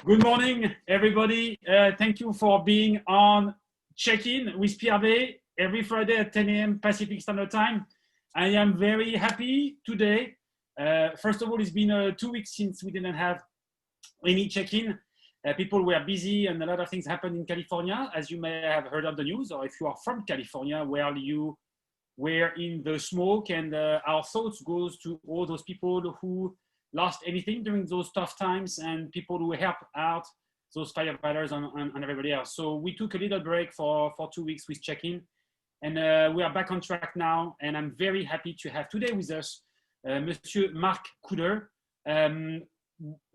Good morning, everybody. Thank you for being on Check-in with PRB every Friday at 10 a.m. Pacific Standard Time. I am very happy today. First of all, it's been 2 weeks since we didn't have any check-in. People were busy and a lot of things happened in California, as you may have heard of the news, or if you are from California, where you were in the smoke, and our thoughts goes to all those people who lost anything during those tough times and people who helped out those firefighters and everybody else. So we took a little break for 2 weeks with check-in, and we are back on track now. And I'm very happy to have today with us Monsieur Marc Kuder,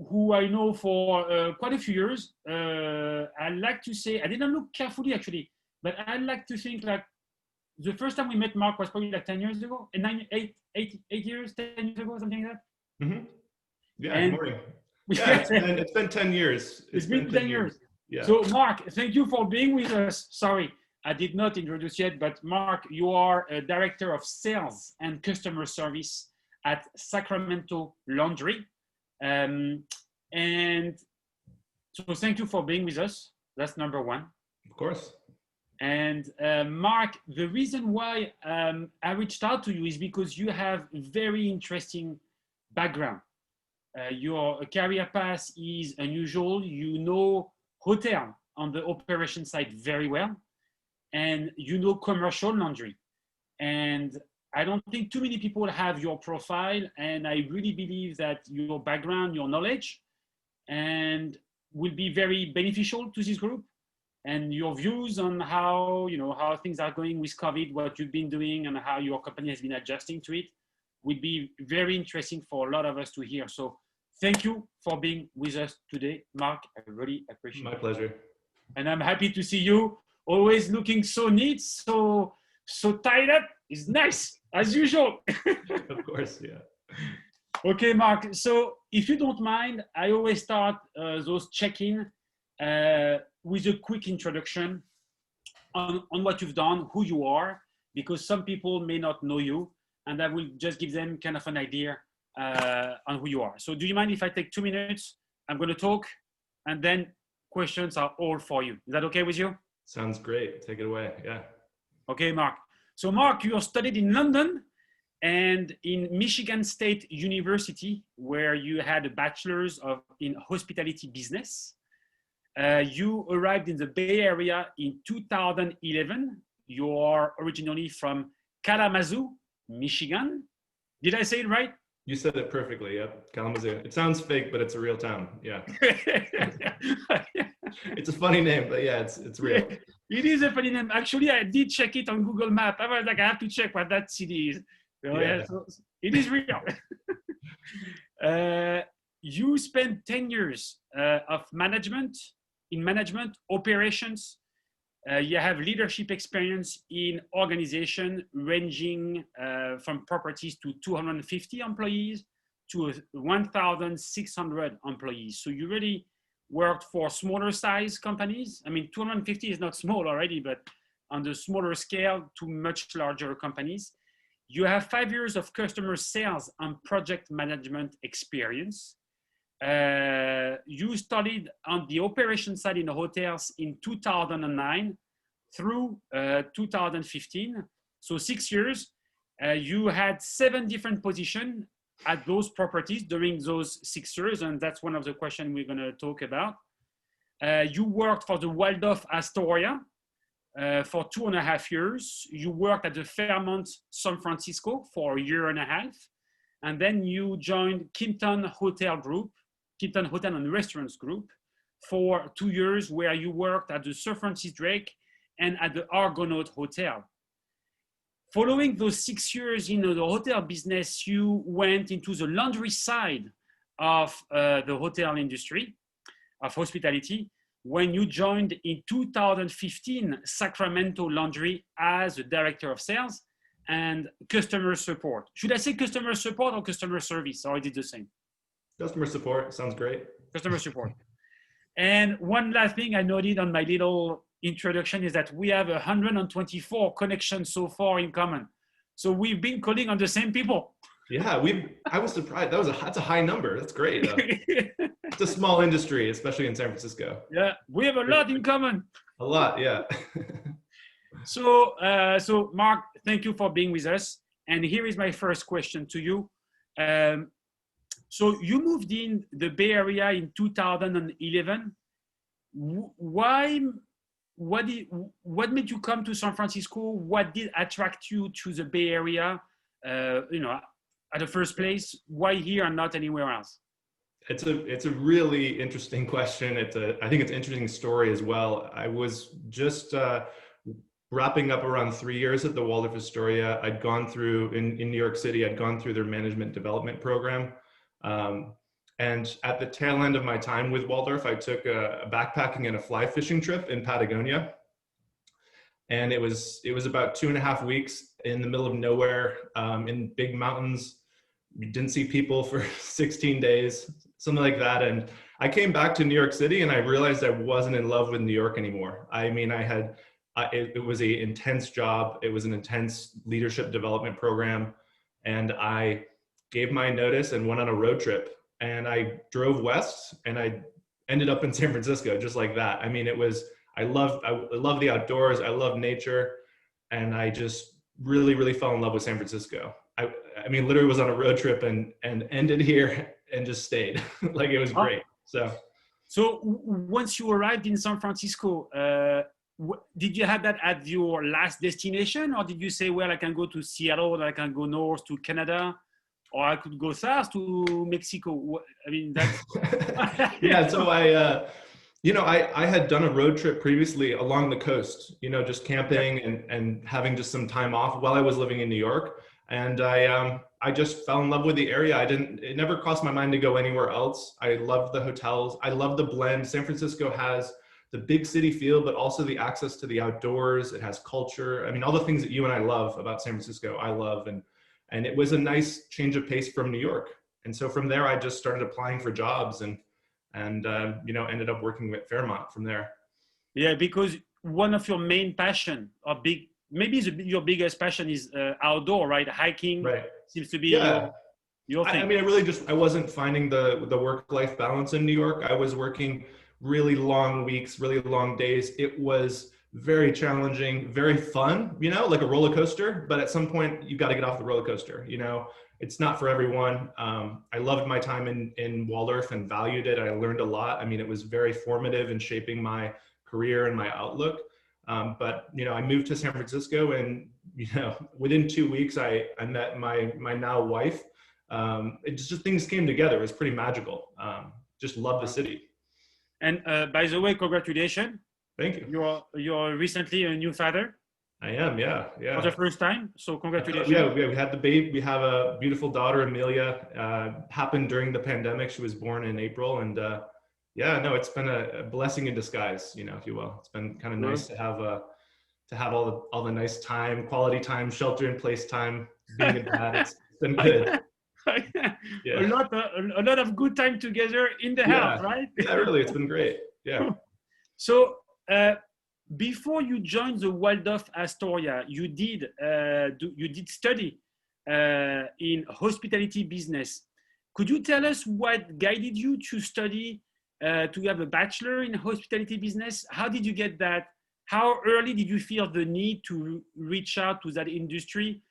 who I know for quite a few years. I like to say, I didn't look carefully actually, but I like to think like the first time we met Marc was probably like 10 years ago, 8 years, 10 years ago, something like that. Mm-hmm. Yeah, good morning. Yeah, it's been 10 years. It's been 10 years. Yeah. So Marc, thank you for being with us. Sorry, I did not introduce yet, but Marc, you are a director of sales and customer service at Sacramento Laundry. And so thank you for being with us. That's number one. Of course. And Marc, the reason why I reached out to you is because you have a very interesting background. Your career path is unusual. You know hotel on the operation side very well, and you know commercial laundry. And I don't think too many people have your profile, and I really believe that your background, your knowledge, and will be very beneficial to this group. And your views on how things are going with COVID, what you've been doing, and how your company has been adjusting to it, would be very interesting for a lot of us to hear. So thank you for being with us today, Marc. I really appreciate it. My pleasure. And I'm happy to see you, always looking so neat, so tied up. It's nice, as usual. Of course, yeah. Okay, Marc. So if you don't mind, I always start those check-in with a quick introduction on what you've done, who you are, because some people may not know you, and I will just give them kind of an idea on who you are. So do you mind if I take 2 minutes? I'm going to talk, and then questions are all for you. Is that okay with you? Sounds great. Take it away. Yeah. Okay, Marc. So Marc, you studied in London and in Michigan State University, where you had a bachelor's in hospitality business. You arrived in the Bay Area in 2011. You are originally from Kalamazoo, Michigan. Did I say it right? You said it perfectly. Yep. Kalamazoo. It sounds fake, but it's a real town. Yeah. It's a funny name, but yeah, it's real. It is a funny name. Actually, I did check it on Google Maps. I was like, I have to check what that city is. So it is real. You spent 10 years of management operations. You have leadership experience in organization ranging from properties to 250 employees to 1,600 employees. So you really worked for smaller size companies. I mean, 250 is not small already, but on the smaller scale to much larger companies. You have 5 years of customer sales and project management experience. You studied on the operation side in the hotels in 2009 through 2015. So 6 years. You had 7 different positions at those properties during those 6 years. And that's one of the questions we're going to talk about. You worked for the Waldorf Astoria for 2.5 years. You worked at the Fairmont San Francisco for 1.5 years. And then you joined Kimpton Hotel and Restaurants Group for 2 years, where you worked at the Sir Francis Drake and at the Argonaut Hotel. Following those 6 years in the hotel business, you went into the laundry side of the hotel industry, of hospitality, when you joined in 2015 Sacramento Laundry as a director of sales and customer support. Should I say customer support or customer service, or I did the same? Customer support sounds great. Customer support. And one last thing I noted on my little introduction is that we have 124 connections so far in common. So we've been calling on the same people. Yeah, I was surprised. That's a high number. That's great. It's a small industry, especially in San Francisco. Yeah, we have a lot in common. A lot, yeah. So Marc, thank you for being with us. And here is my first question to you. Um, so you moved in the Bay Area in 2011. Why? What made you come to San Francisco? What did attract you to the Bay Area? At the first place, why here and not anywhere else? It's a really interesting question. I think it's an interesting story as well. I was just wrapping up around 3 years at the Waldorf Astoria. I'd gone through in New York City. I'd gone through their management development program. And at the tail end of my time with Waldorf, I took a backpacking and a fly fishing trip in Patagonia. And it was about 2.5 weeks in the middle of nowhere, in big mountains. We didn't see people for 16 days, something like that. And I came back to New York City and I realized I wasn't in love with New York anymore. I mean, it was an intense job. It was an intense leadership development program. And I gave my notice and went on a road trip. And I drove west and I ended up in San Francisco just like that. I mean, I love the outdoors. I love nature. And I just really, really fell in love with San Francisco. I mean, literally was on a road trip and ended here and just stayed. Like it was great. So once you arrived in San Francisco, did you have that at your last destination, or did you say, well, I can go to Seattle, or I can go north to Canada, or I could go south to Mexico? I mean, that's yeah. So I had done a road trip previously along the coast, just camping and having just some time off while I was living in New York. And I just fell in love with the area. It never crossed my mind to go anywhere else. I loved the hotels. I love the blend. San Francisco has the big city feel, but also the access to the outdoors. It has culture. I mean, all the things that you and I love about San Francisco, I love. And it was a nice change of pace from New York. And so from there, I just started applying for jobs and ended up working with Fairmont from there. Yeah, because one of your main passion, or your biggest passion is outdoor, right? Hiking, right, seems to be your thing. I mean, I wasn't finding the work-life balance in New York. I was working really long weeks, really long days. It was very challenging, very fun, like a roller coaster. But at some point, you got to get off the roller coaster. It's not for everyone. I loved my time in Waldorf and valued it. I learned a lot. I mean, it was very formative in shaping my career and my outlook. But I moved to San Francisco, and within 2 weeks, I met my now wife. It just things came together. It was pretty magical. Just love the city. And by the way, congratulations. Thank you. You're recently a new father. I am, yeah. For the first time, so congratulations. We had the baby. We have a beautiful daughter, Amelia. Happened during the pandemic. She was born in April, and it's been a blessing in disguise, if you will. It's been kind of nice to have all the nice time, quality time, shelter in place time. Being a dad, it's been good. Yeah. A lot of good time together in the house, right? Yeah, really, it's been great. Yeah. So before you joined the Waldorf Astoria, you did study in hospitality business. Could you tell us what guided you to study to have a bachelor in hospitality business? How did you get that? How early did you feel the need to reach out to that industry?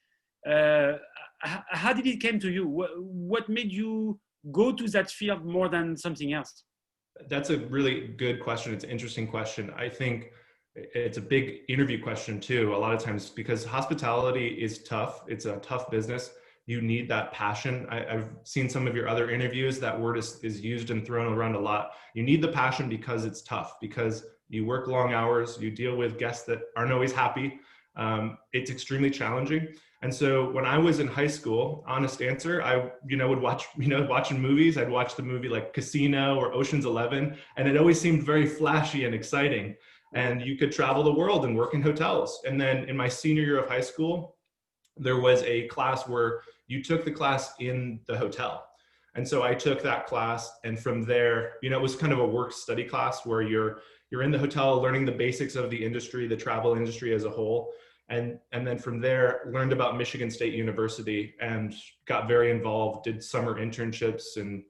How did it come to you? What made you go to that field more than something else? That's a really good question. It's an interesting question. I think it's a big interview question too, a lot of times, because hospitality is tough. It's a tough business. You need that passion. I've seen some of your other interviews. That word is used and thrown around a lot. You need the passion because it's tough, because you work long hours, you deal with guests that aren't always happy. It's extremely challenging. And so when I was in high school, honest answer, I would watch, watching movies. I'd watch the movie like Casino or Ocean's 11, and it always seemed very flashy and exciting. And you could travel the world and work in hotels. And then in my senior year of high school, there was a class where you took the class in the hotel. And so I took that class, and from there, it was kind of a work study class where you're in the hotel learning the basics of the industry, the travel industry as a whole. And then from there, learned about Michigan State University and got very involved, did summer internships in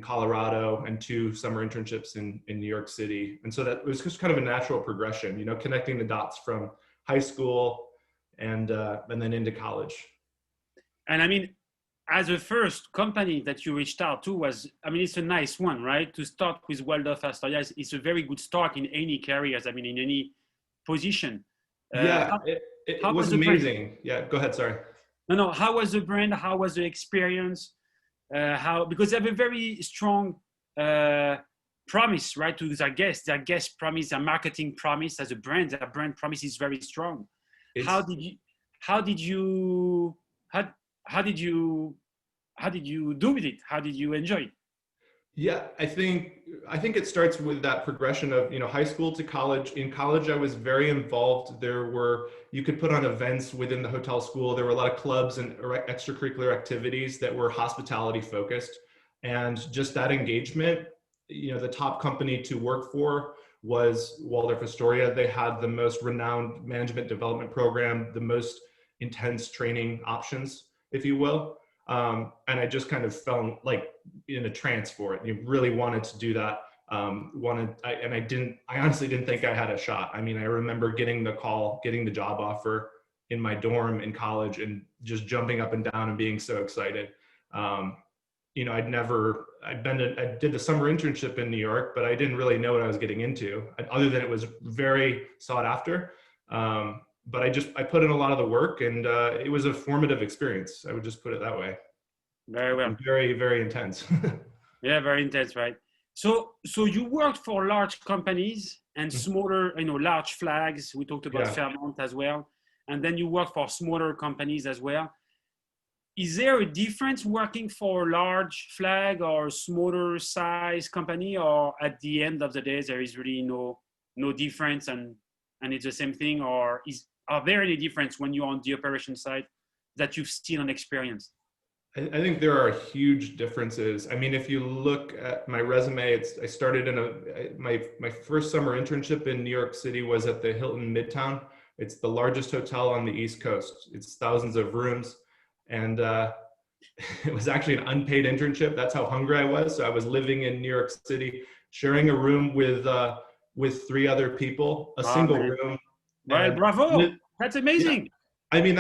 Colorado and 2 summer internships in New York City. And so that was just kind of a natural progression, you know, connecting the dots from high school and then into college. And I mean, as a first company that you reached out to was, I mean, it's a nice one, right? To start with Waldorf Astoria, it's a very good start in any careers, I mean, in any position. Yeah, it was amazing. Yeah, go ahead, sorry. No, how was the brand? How was the experience? Because they have a very strong promise, right, to their guests. Their guest promise, their marketing promise as a brand, their brand promise is very strong. How did you do with it? How did you enjoy it? Yeah, I think it starts with that progression of, you know, high school to college. In college, I was very involved. You could put on events within the hotel school. There were a lot of clubs and extracurricular activities that were hospitality focused. And just that engagement, you know, the top company to work for was Waldorf Astoria. They had the most renowned management development program, the most intense training options, if you will. And I just kind of fell like in a trance for it. You really wanted to do that. I honestly didn't think I had a shot. I mean, I remember getting the call, getting the job offer in my dorm in college and just jumping up and down and being so excited. You know, I did the summer internship in New York, but I didn't really know what I was getting into other than it was very sought after. But I put in a lot of the work, and it was a formative experience. I would just put it that way. Very well. Very, very intense. Yeah, very intense, right? So you worked for large companies and smaller, you know, large flags. We talked about Fairmont as well. And then you work for smaller companies as well. Is there a difference working for a large flag or smaller size company, or at the end of the day, there is really no difference and it's the same thing? Or are there any difference when you're on the operation side that you've seen and experienced? I think there are huge differences. I mean, if you look at my resume, I started my first summer internship in New York City was at the Hilton Midtown. It's the largest hotel on the East Coast. It's thousands of rooms. And it was actually an unpaid internship. That's how hungry I was. So I was living in New York City, sharing a room with 3 other people, a single room. Well, bravo! That's amazing. Yeah. I mean,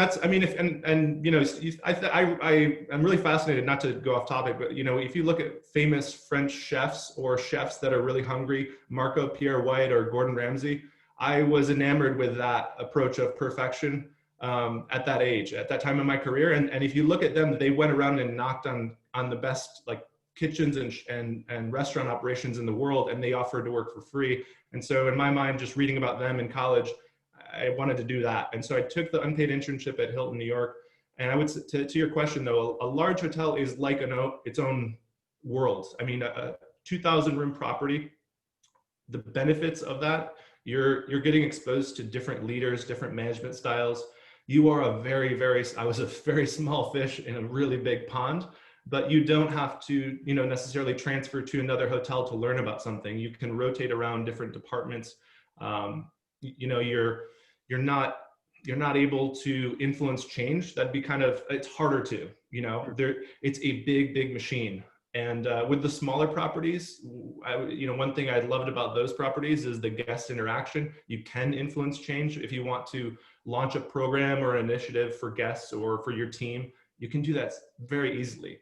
you know, I'm really fascinated, not to go off topic, but, you know, if you look at famous French chefs or chefs that are really hungry, Marco Pierre White or Gordon Ramsay, I was enamored with that approach of perfection at that age, at that time in my career. And if you look at them, they went around and knocked on the best like kitchens and restaurant operations in the world, and they offered to work for free. And so in my mind, just reading about them in college, I wanted to do that. And so I took the unpaid internship at Hilton, New York. And I would, to your question though, a large hotel is like its own world. I mean, a 2,000 room property, the benefits of that, you're getting exposed to different leaders, different management styles. You are I was a very small fish in a really big pond, but you don't have to, you know, necessarily transfer to another hotel to learn about something. You can rotate around different departments. You know, you're not able to influence change. That'd be it's harder to, you know, it's a big machine. And with the smaller properties, you know, one thing I loved about those properties is the guest interaction. You can influence change. If you want to launch a program or an initiative for guests or for your team, you can do that very easily.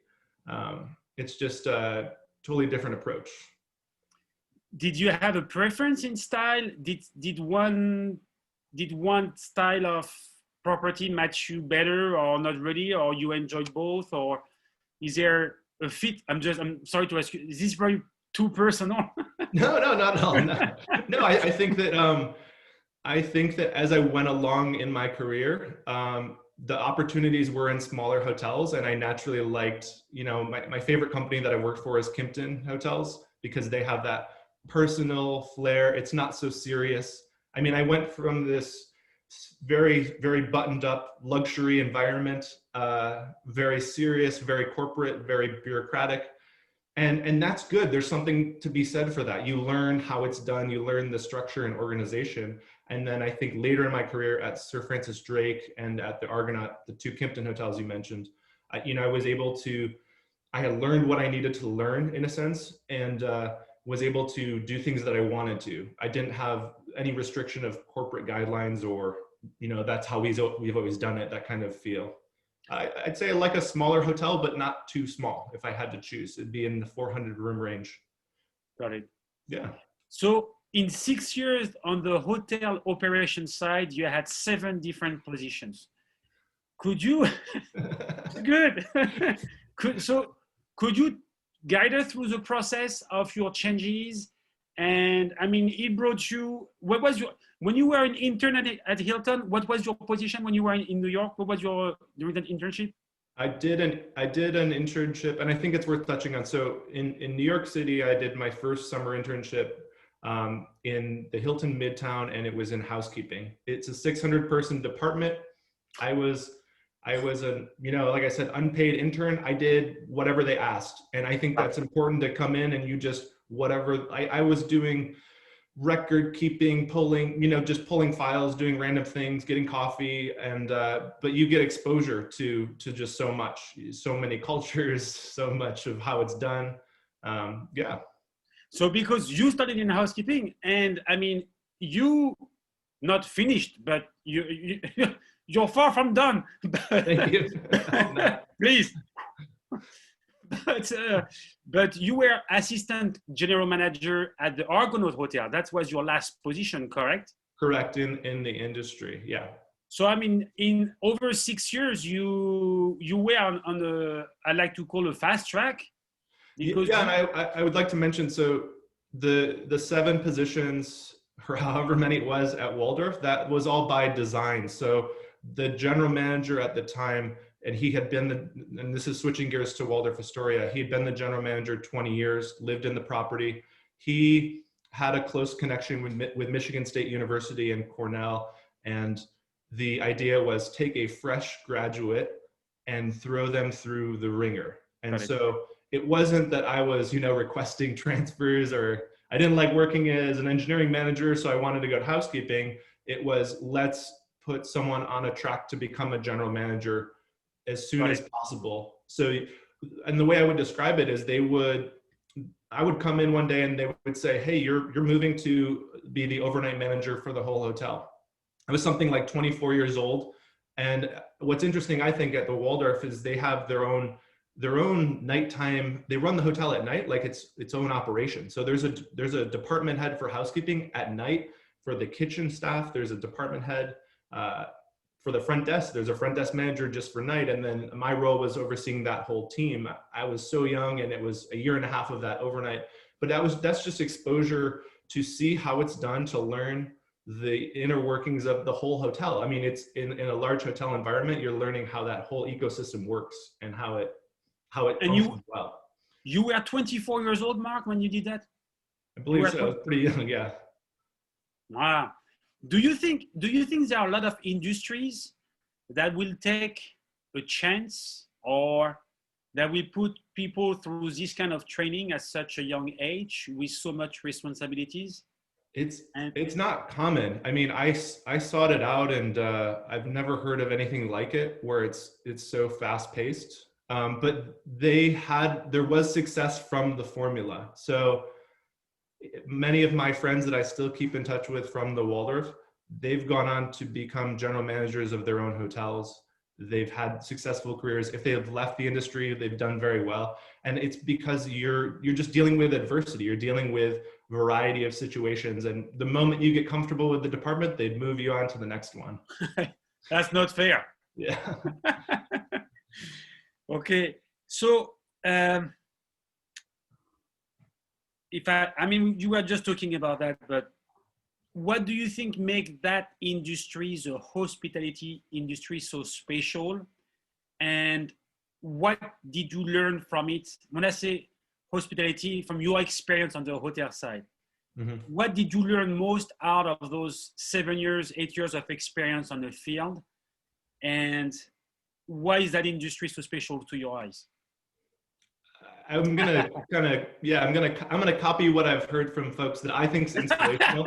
It's just a totally different approach. Did you have a preference in style? Did one style of property match you better or not really, or you enjoyed both, or is there a fit? I'm sorry to ask you, is this very too personal? No, not at all. No, I think that as I went along in my career, the opportunities were in smaller hotels, and I naturally liked, you know, my favorite company that I worked for is Kimpton Hotels, because they have that personal flair. It's not so serious. I mean, I went from this very, very buttoned up luxury environment, very serious, very corporate, very bureaucratic, And that's good. There's something to be said for that. You learn how it's done, you learn the structure and organization. And then I think later in my career at Sir Francis Drake and at the Argonaut, the two Kimpton hotels you mentioned, I was able to, I had learned what I needed to learn in a sense, and was able to do things that I wanted to. I didn't have any restriction of corporate guidelines or, that's how we've always done it, that kind of feel. I'd say like a smaller hotel, but not too small. If I had to choose, it'd be in the 400 room range. Got it. Yeah. So in 6 years on the hotel operation side, you had 7 different positions. Could you, good. Could you guide us through the process of your changes? And I mean, it brought you, when you were an intern at Hilton, what was your position when you were in New York? What was your, during that internship? I did an internship, and I think it's worth touching on. So in New York City, I did my first summer internship in the Hilton Midtown, and it was in housekeeping. It's a 600 person department. I was a, like I said, unpaid intern. I did whatever they asked. And I think that's important to come in and you just, whatever, I was doing record keeping, pulling, just pulling files, doing random things, getting coffee. And, but you get exposure to just so much, so many cultures, so much of how it's done. Yeah. So because you studied in housekeeping, and I mean, you not finished, but you're far from done. Thank you. Please. But you were assistant general manager at the Argonaut Hotel. That was your last position, correct? Correct, in the industry, yeah. So I mean, in over 6 years, you were on a, I like to call a fast track. Yeah, and I would like to mention, so the 7 positions, or however many it was at Waldorf, that was all by design. So the general manager at the time, and he had been and this is switching gears to Waldorf Astoria, he had been the general manager 20 years, lived in the property. He had a close connection with Michigan State University and Cornell. And the idea was take a fresh graduate and throw them through the ringer. And so it wasn't that I was, requesting transfers, or I didn't like working as an engineering manager, so I wanted to go to housekeeping. It was, let's put someone on a track to become a general manager as soon as possible. So, and the way I would describe it is I would come in one day and they would say, hey, you're moving to be the overnight manager for the whole hotel. I was something like 24 years old. And what's interesting, I think, at the Waldorf is they have their own nighttime, they run the hotel at night like it's its own operation. So there's a department head for housekeeping at night. For the kitchen staff, there's a department head. For the front desk, there's a front desk manager just for night. And then my role was overseeing that whole team. I was so young, and it was a year and a half of that overnight. But that's just exposure to see how it's done, to learn the inner workings of the whole hotel. I mean, it's in a large hotel environment, you're learning how that whole ecosystem works and how it functions well. You were 24 years old, Marc, when you did that? I believe so. I was pretty young, yeah. Wow. Do you think there are a lot of industries that will take a chance, or that will put people through this kind of training at such a young age with so much responsibilities? It's not common. I mean, I sought it out, and I've never heard of anything like it where it's so fast paced. But there was success from the formula. So many of my friends that I still keep in touch with from the Waldorf, they've gone on to become general managers of their own hotels. They've had successful careers. If they have left the industry, they've done very well. And it's because you're just dealing with adversity. You're dealing with a variety of situations. And the moment you get comfortable with the department, they'd move you on to the next one. That's not fair. Yeah. Okay. So, I mean, you were just talking about that, but what do you think make that industry, the hospitality industry, so special? And what did you learn from it? When I say hospitality, from your experience on the hotel side, what did you learn most out of those 7 years, 8 years of experience on the field? And why is that industry so special to your eyes? I'm gonna I'm gonna copy what I've heard from folks that I think is inspirational.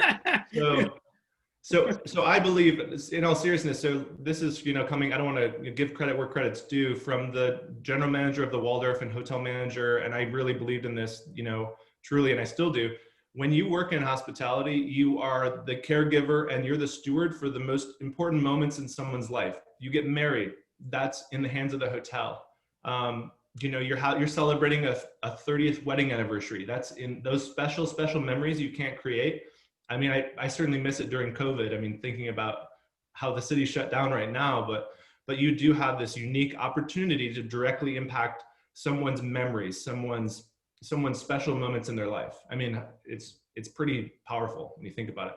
So I believe, in all seriousness, so this is, coming, I don't want to give credit where credit's due, from the general manager of the Waldorf and hotel manager, and I really believed in this, truly, and I still do. When you work in hospitality, you are the caregiver and you're the steward for the most important moments in someone's life. You get married, that's in the hands of the hotel. You're celebrating a 30th wedding anniversary. That's in those special memories you can't create. I mean, I certainly miss it during COVID. I mean, thinking about how the city shut down right now, but you do have this unique opportunity to directly impact someone's memories, someone's special moments in their life. I mean, it's pretty powerful when you think about it.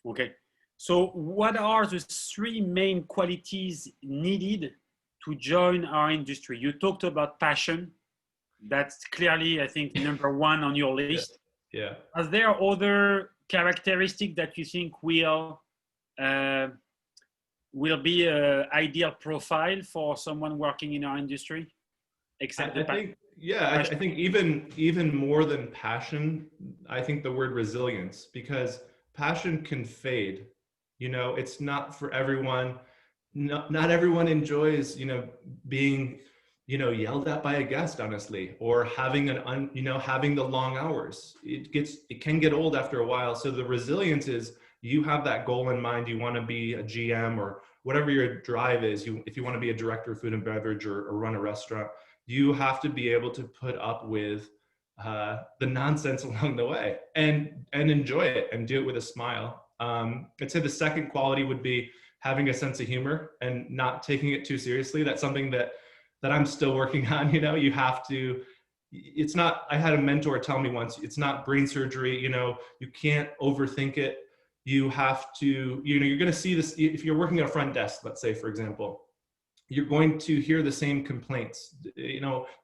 Okay. So what are the three main qualities needed to join our industry? You talked about passion. That's clearly, I think, number one on your list. Yeah. Are there other characteristics that you think will be an ideal profile for someone working in our industry? Except I think even more than passion, I think the word resilience, because passion can fade. It's not for everyone. Not everyone enjoys, being yelled at by a guest, honestly, or having having the long hours. It can get old after a while. So the resilience is, you have that goal in mind. You want to be a GM or whatever your drive is. If you want to be a director of food and beverage or run a restaurant, you have to be able to put up with the nonsense along the way and enjoy it and do it with a smile. I'd say the second quality would be having a sense of humor and not taking it too seriously. That's something that I'm still working on. You have to, it's not, I had a mentor tell me once, it's not brain surgery, you can't overthink it. You have to, you're going to see this, if you're working at a front desk, let's say, for example, you're going to hear the same complaints.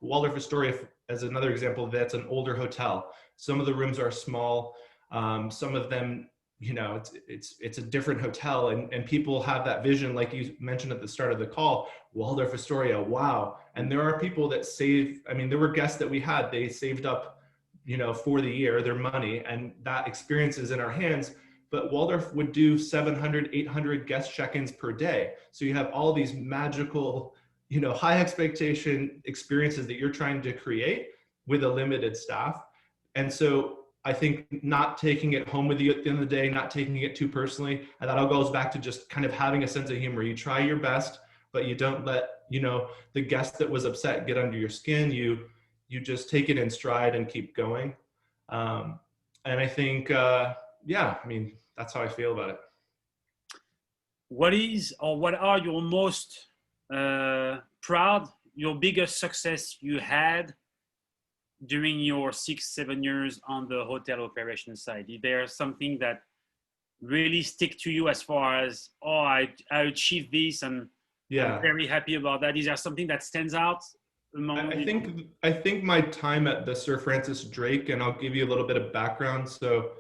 Waldorf Astoria, as another example, that's an older hotel. Some of the rooms are small. Some of them, it's a different hotel, and people have that vision, like you mentioned at the start of the call, Waldorf Astoria, wow. And there are people that there were guests that we had, they saved up, for the year, their money, and that experience is in our hands. But Waldorf would do 700, 800 guest check-ins per day. So you have all these magical, high expectation experiences that you're trying to create with a limited staff. And so I think not taking it home with you at the end of the day, not taking it too personally, and that all goes back to just kind of having a sense of humor. You try your best, but you don't let, the guest that was upset get under your skin. You just take it in stride and keep going. And I think, that's how I feel about it. What are your most proud, your biggest success you had during your 6-7 years on the hotel operations side? Is there something that really stick to you as far as, I achieved this and I'm very happy about that? Is there something that stands out among I think my time at the Sir Francis Drake, and I'll give you a little bit of background. So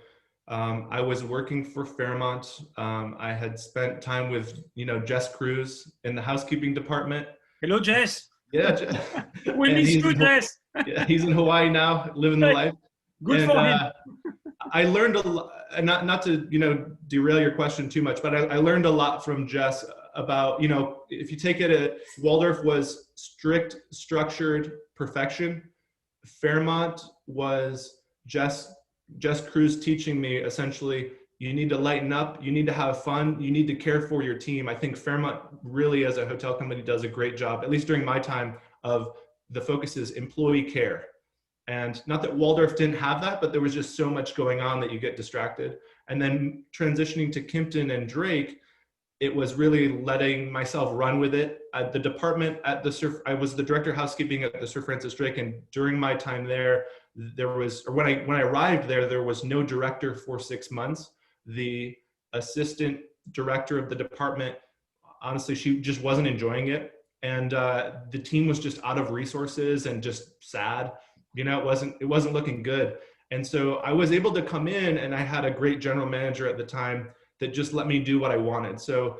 I was working for Fairmont. I had spent time with, Jess Cruz in the housekeeping department. Hello, Jess. Yeah, Jess. We miss you, Jess. Yeah, he's in Hawaii now, living the life. Good for him. I learned a lot, not to, derail your question too much, but I learned a lot from Jess about, if you take it, Waldorf was strict, structured perfection. Fairmont was Jess Cruz teaching me, essentially, you need to lighten up, you need to have fun, you need to care for your team. I think Fairmont really, as a hotel company, does a great job, at least during my time, of the focus is employee care. And not that Waldorf didn't have that, but there was just so much going on that you get distracted. And then transitioning to Kimpton and Drake, it was really letting myself run with it. The department at I was the director of housekeeping at the Sir Francis Drake, and during my time there was, or when I arrived there was no director for 6 months. The assistant director of the department, honestly, she just wasn't enjoying it. And the team was just out of resources and just sad. It wasn't looking good. And so I was able to come in, and I had a great general manager at the time that just let me do what I wanted. So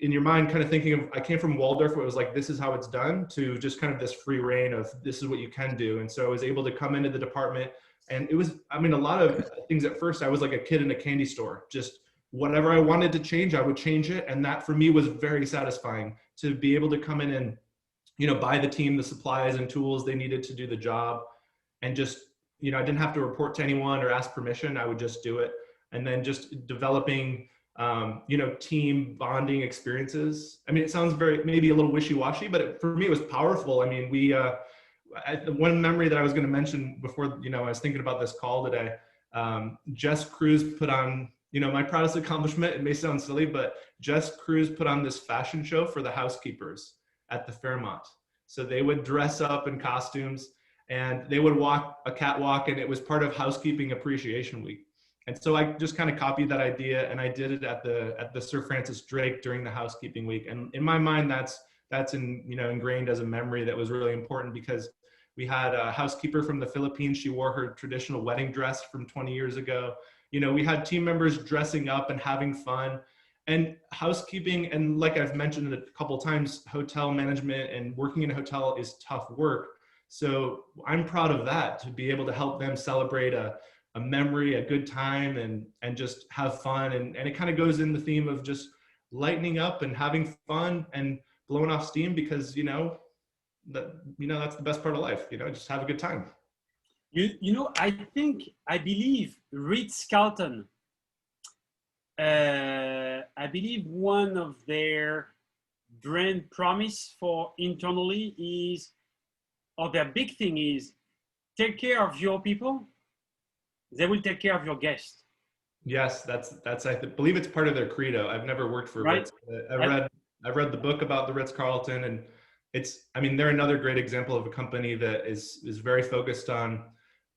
in your mind kind of thinking of, I came from Waldorf where it was like, this is how it's done, to just kind of this free reign of this is what you can do. And so I was able to come into the department, and it was, I mean, a lot of things at first, I was like a kid in a candy store, just whatever I wanted to change, I would change it. And that for me was very satisfying to be able to come in and, buy the team the supplies and tools they needed to do the job. And just, I didn't have to report to anyone or ask permission. I would just do it. And then just developing, team bonding experiences. I mean, it sounds maybe a little wishy-washy, but for me, it was powerful. I mean, one memory that I was going to mention before, I was thinking about this call today, Jess Cruz put on, my proudest accomplishment, it may sound silly, but Jess Cruz put on this fashion show for the housekeepers at the Fairmont. So they would dress up in costumes and they would walk a catwalk, and it was part of Housekeeping Appreciation Week. And so I just kind of copied that idea, and I did it at the Sir Francis Drake during the Housekeeping Week. And in my mind, that's ingrained as a memory that was really important, because we had a housekeeper from the Philippines. She wore her traditional wedding dress from 20 years ago. We had team members dressing up and having fun. And housekeeping, and like I've mentioned a couple of times, hotel management and working in a hotel is tough work. So I'm proud of that, to be able to help them celebrate a memory, a good time, and just have fun. And it kind of goes in the theme of just lightening up and having fun and blowing off steam, because, that's the best part of life, just have a good time. I believe Ritz-Carlton, I believe one of their brand promise for internally is, or their big thing is, take care of your people, they will take care of your guests. Yes, that's I believe it's part of their credo. I've never worked for Ritz. I've read the book about the Ritz-Carlton, and they're another great example of a company that is very focused on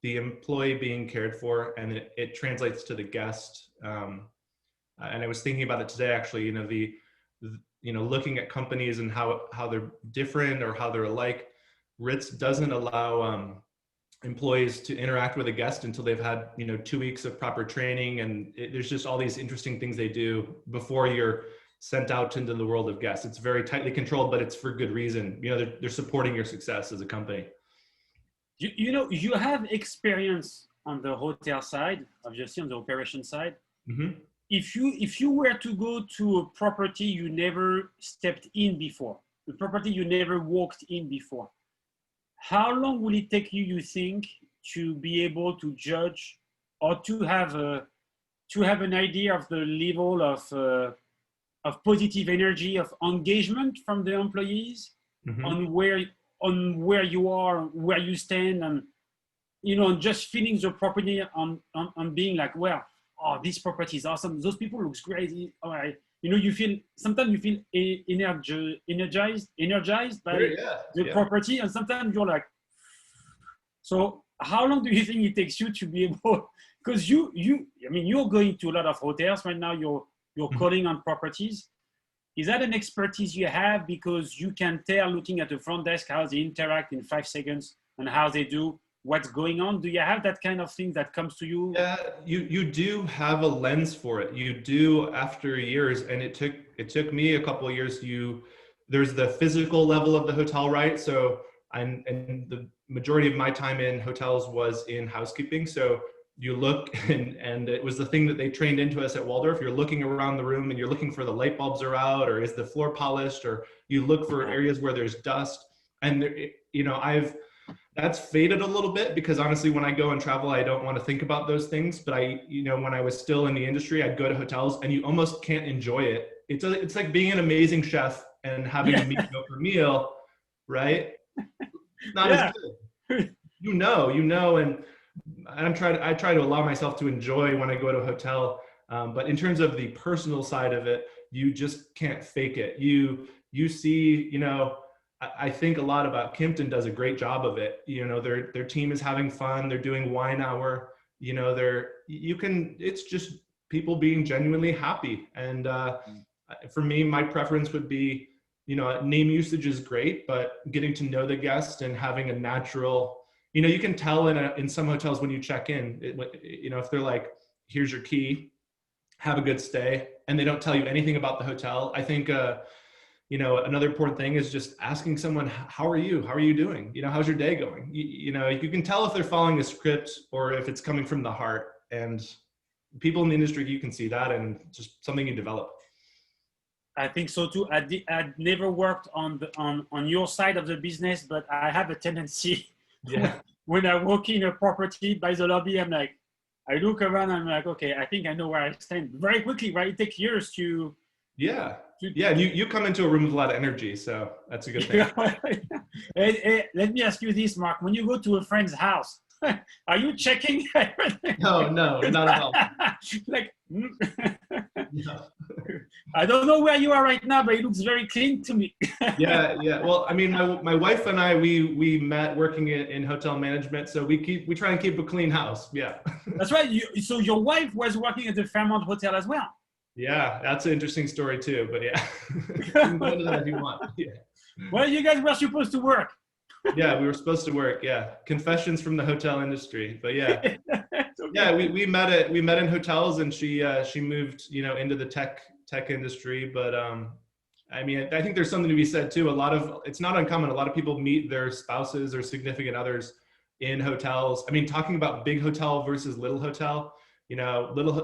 the employee being cared for, and it translates to the guest. And I was thinking about it today, actually, looking at companies and how they're different or how they're alike. Ritz doesn't allow employees to interact with a guest until they've had 2 weeks of proper training, and there's just all these interesting things they do before you're sent out into the world of guests. It's very tightly controlled, but it's for good reason. They're supporting your success as a company. You have experience on the hotel side, obviously on the operation side. Mm-hmm. If you were to go to a property you never stepped in before, a property you never walked in before, how long will it take you think, to be able to judge or to have an idea of the level of positive energy, of engagement from the employees, mm-hmm. on where you are, where you stand, and just feeling the property on being like, well, oh, this property is awesome. Those people looks great. All right. Sometimes you feel energized by the property, and sometimes you're like, so how long do you think it takes you to be able, because you're going to a lot of hotels right now, you're mm-hmm. calling on properties. Is that an expertise you have, because you can tell looking at the front desk how they interact in 5 seconds and how they do what's going on? Do you have that kind of thing that comes to you? Yeah, you do have a lens for it. You do, after years, and it took me a couple of years. There's the physical level of the hotel, right? So and the majority of my time in hotels was in housekeeping. So you look, and it was the thing that they trained into us at Waldorf. You're looking around the room and you're looking for the light bulbs are out, or is the floor polished, or you look for areas where there's dust. And that's faded a little bit, because honestly, when I go and travel, I don't want to think about those things. But when I was still in the industry, I'd go to hotels and you almost can't enjoy it. It's like being an amazing chef and having a mediocre meal, right? Not as good. And I try to allow myself to enjoy when I go to a hotel. But in terms of the personal side of it, you just can't fake it. You see, I think a lot about Kimpton does a great job of it. Their team is having fun. They're doing wine hour. It's just people being genuinely happy. And for me, my preference would be, name usage is great, but getting to know the guest and having a natural, you can tell in some hotels when you check in, if they're like, here's your key, have a good stay, and they don't tell you anything about the hotel. I think, another important thing is just asking someone, how are you? How are you doing? How's your day going? You can tell if they're following a script or if it's coming from the heart. And people in the industry, you can see that, and just something you develop. I think so too. I'd never worked on your side of the business, but I have a tendency when I walk in a property by the lobby, I'm like, I look around, I'm like, okay, I think I know where I stand very quickly, right? It takes years to. Yeah. You come into a room with a lot of energy, so that's a good thing. Hey, let me ask you this, Marc. When you go to a friend's house, are you checking everything? No, not at all. Like, No. I don't know where you are right now, but it looks very clean to me. Yeah. Well, I mean, my wife and I, we met working in hotel management, so we try and keep a clean house. Yeah. That's right. So your wife was working at the Fairmont Hotel as well. Yeah, that's an interesting story too. But yeah, you can go into that if you want. Yeah. Well, you guys were supposed to work. Yeah, we were supposed to work. Yeah, confessions from the hotel industry. But yeah, okay. Yeah, we met in hotels, and she moved into the tech industry. But I mean, I think there's something to be said too. It's not uncommon. A lot of people meet their spouses or significant others in hotels. I mean, talking about big hotel versus little hotel.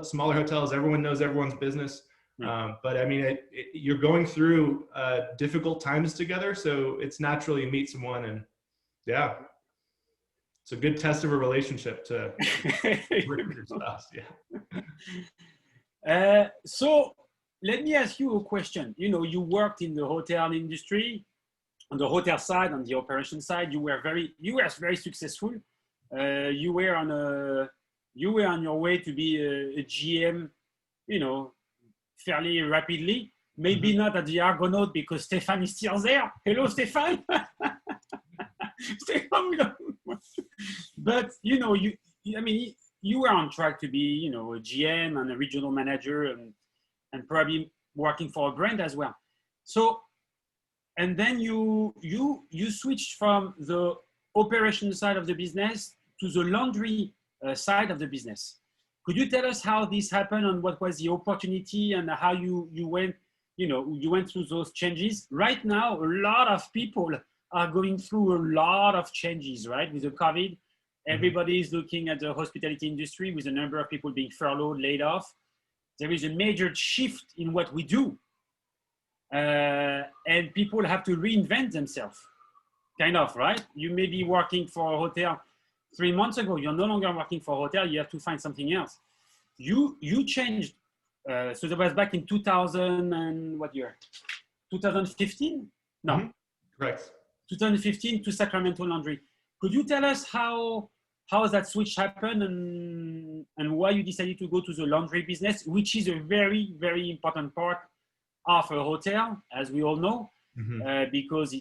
Smaller hotels, everyone knows everyone's business. But I mean, you're going through difficult times together, so it's natural you meet someone, and yeah, it's a good test of a relationship to work with your spouse. Yeah. So let me ask you a question. You worked in the hotel industry, on the hotel side, on the operation side. You were very successful. You were on your way to be a GM, fairly rapidly. Maybe not at the Argonaut because Stefan is still there. Hello, Stefan. Stefan, but you were on track to be, a GM and a regional manager, and probably working for a brand as well. So, and then you switched from the operation side of the business to the laundry side of the business. Could you tell us how this happened and what was the opportunity and how you went through those changes? Right now, a lot of people are going through a lot of changes, right? With the COVID, everybody is looking at the hospitality industry with a number of people being furloughed, laid off. There is a major shift in what we do. And people have to reinvent themselves, kind of, right? You may be working for a hotel 3 months ago, you're no longer working for a hotel, you have to find something else. You changed, so that was back in 2000 and what year? 2015? No. Correct. 2015 to Sacramento Laundry. Could you tell us how that switch happened and why you decided to go to the laundry business, which is a very, very important part of a hotel, as we all know, because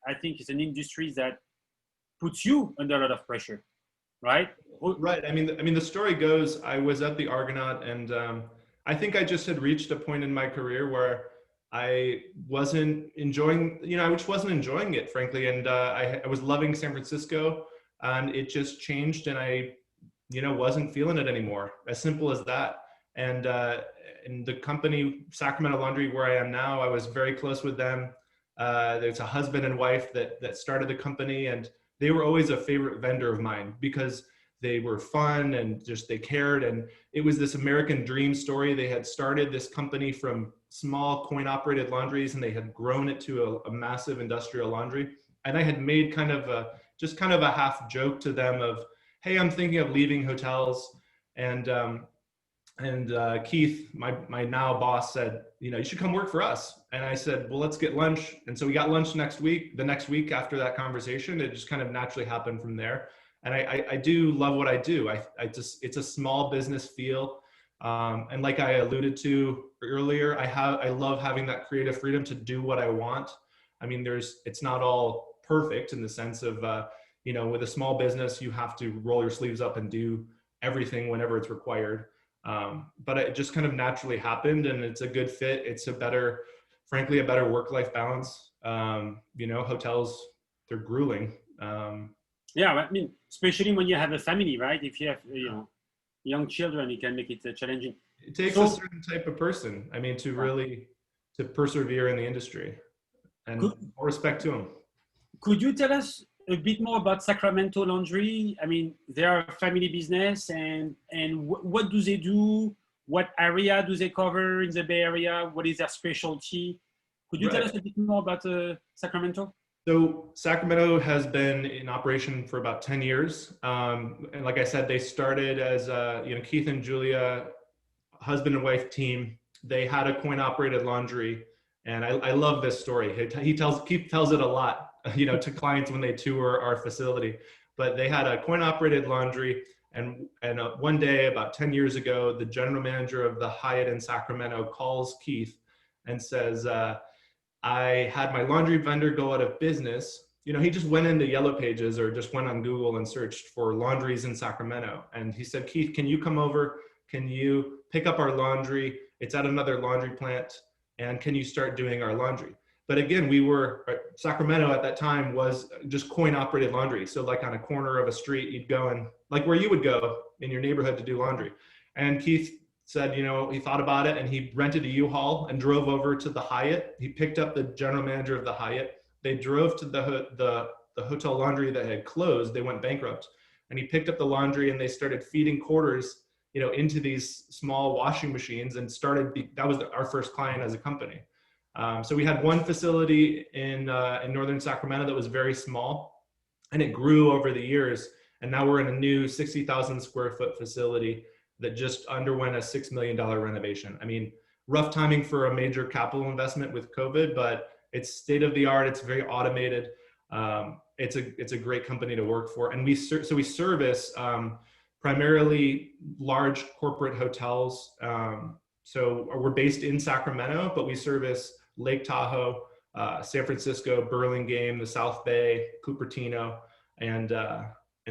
I think it's an industry that puts you under a lot of pressure, right? Right. I mean, the story goes, I was at the Argonaut, and I think I just had reached a point in my career where I wasn't enjoying, I just wasn't enjoying it, frankly. And I was loving San Francisco, and it just changed, and I, wasn't feeling it anymore. As simple as that. And in the company, Sacramento Laundry, where I am now, I was very close with them. There's a husband and wife that started the company, and they were always a favorite vendor of mine because they were fun and just they cared. And it was this American dream story. They had started this company from small coin-operated laundries, and they had grown it to a massive industrial laundry. And I had made kind of a half joke to them of, hey, I'm thinking of leaving hotels. And Keith, my now boss, said, you should come work for us. And I said, well, let's get lunch. And so we got lunch the next week after that conversation. It just kind of naturally happened from there. And I do love what I do. It's a small business feel. And like I alluded to earlier, I love having that creative freedom to do what I want. I mean, it's not all perfect in the sense of, with a small business, you have to roll your sleeves up and do everything whenever it's required. But it just kind of naturally happened, and it's a good fit. It's a better work-life balance. Hotels, they're grueling. Yeah, I mean, especially when you have a family, right? If you have, young children, it can make it challenging. It takes a So certain type of person, I mean, to really to persevere in the industry, and could, more respect to them. could you tell us a bit more about Sacramento Laundry? I mean, they are a family business, and what do they do? What area do they cover in the Bay Area? What is their specialty? Could you tell Right. us a bit more about Sacramento? So Sacramento has been in operation for about 10 years. And like I said, they started as, Keith and Julia, husband and wife team. They had a coin operated laundry. And I love this story. Keith tells it a lot, to clients when they tour our facility. But they had a coin operated laundry. And one day, about 10 years ago, the general manager of the Hyatt in Sacramento calls Keith and says, I had my laundry vendor go out of business. He just went into Yellow Pages or just went on Google and searched for laundries in Sacramento. And he said, Keith, can you come over? Can you pick up our laundry? It's at another laundry plant. And can you start doing our laundry? But again, Sacramento at that time was just coin operated laundry. So like on a corner of a street, you'd go and like where you would go in your neighborhood to do laundry. And Keith said, he thought about it and he rented a U-Haul and drove over to the Hyatt. He picked up the general manager of the Hyatt. They drove to the hotel laundry that had closed. They went bankrupt. And he picked up the laundry and they started feeding quarters, into these small washing machines and that was our first client as a company. So we had one facility in northern Sacramento that was very small and it grew over the years. And now we're in a new 60,000 square foot facility that just underwent a $6 million renovation. I mean, rough timing for a major capital investment with COVID, but it's state of the art. It's very automated. It's a great company to work for. And we service primarily large corporate hotels. So we're based in Sacramento, but we service Lake Tahoe, San Francisco, Burlingame, the South Bay, Cupertino, and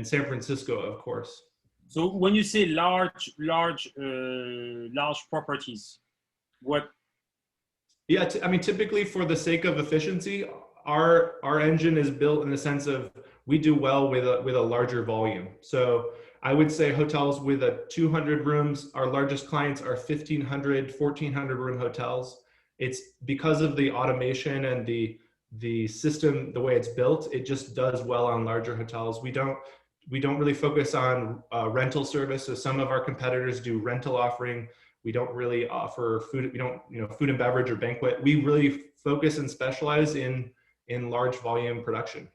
San Francisco, of course. So when you say large properties, what? Yeah, I mean, typically for the sake of efficiency, our engine is built in the sense of we do well with a larger volume. So I would say hotels with 200 rooms, our largest clients are 1,500, 1,400 room hotels. It's because of the automation and the system, the way it's built, it just does well on larger hotels. We don't really focus on rental service. So some of our competitors do rental offering. We don't really offer food. We don't, food and beverage or banquet. We really focus and specialize in large volume production.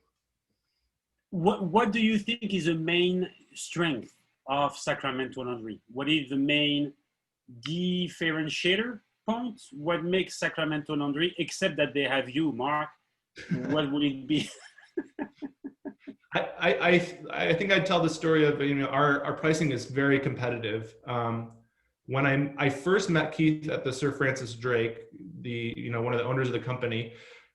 What do you think is the main strength of Sacramento Laundry? What is the main differentiator point? What makes Sacramento Laundry, except that they have you, Marc? What would it be? I think I'd tell the story of, our pricing is very competitive. When I first met Keith at the Sir Francis Drake, one of the owners of the company,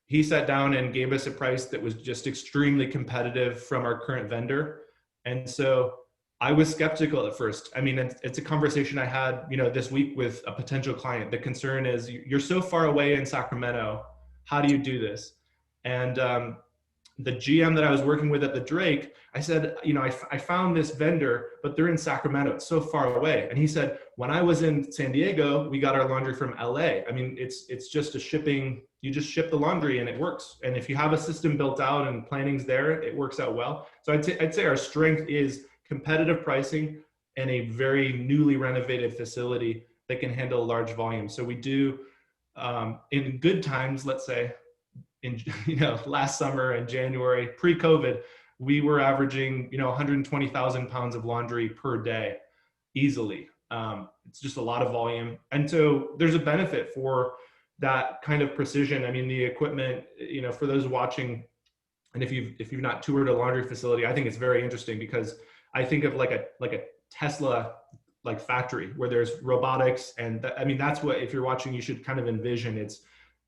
he sat down and gave us a price that was just extremely competitive from our current vendor. And so I was skeptical at first. I mean, it's a conversation I had, this week with a potential client. The concern is you're so far away in Sacramento. How do you do this? And the GM that I was working with at the Drake, I said, I found this vendor, but they're in Sacramento. It's so far away. And he said, when I was in San Diego, we got our laundry from LA. I mean, it's just you just ship the laundry and it works. And if you have a system built out and planning's there, it works out well. So I'd say our strength is competitive pricing and a very newly renovated facility that can handle large volumes. So we do, in good times, let's say, in last summer in January, pre-COVID, we were averaging 120,000 pounds of laundry per day, easily. It's just a lot of volume, and so there's a benefit for that kind of precision. I mean, the equipment, for those watching, and if you've not toured a laundry facility, I think it's very interesting because I think of like a Tesla like factory where there's robotics, and that's what, if you're watching, you should kind of envision.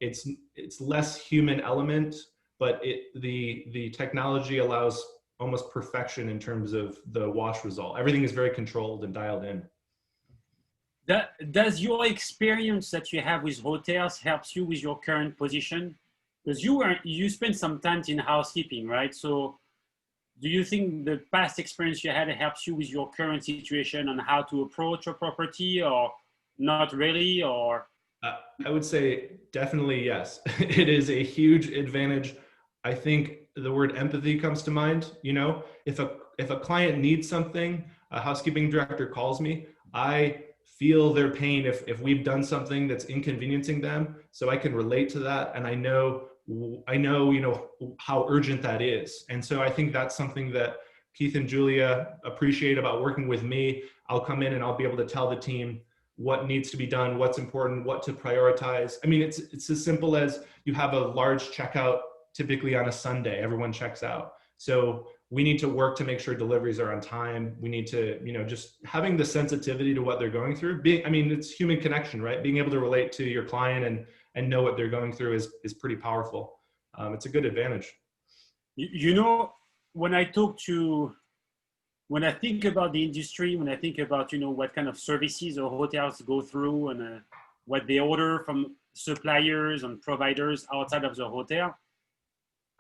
It's less human element, but the technology allows almost perfection in terms of the wash result. Everything is very controlled and dialed in. Does your experience that you have with hotels helps you with your current position? Because you spent some time in housekeeping, right? So do you think the past experience you had helps you with your current situation on how to approach a property, or not really? Or I would say definitely yes. It is a huge advantage. I think the word empathy comes to mind. You know, if a client needs something, a housekeeping director calls me, I feel their pain if we've done something that's inconveniencing them, so I can relate to that, and I know you know how urgent that is. And so I think that's something that Keith and Julia appreciate about working with me. I'll come in and I'll be able to tell the team what needs to be done, what's important, what to prioritize. I mean, it's as simple as you have a large checkout typically on a Sunday, everyone checks out. So we need to work to make sure deliveries are on time. We need to, you know, just having the sensitivity to what they're going through. I mean, it's human connection, right? Being able to relate to your client and know what they're going through is pretty powerful. It's a good advantage. you know, when I think about the industry, when I think about, you know, what kind of services or hotels go through, and what they order from suppliers and providers outside of the hotel,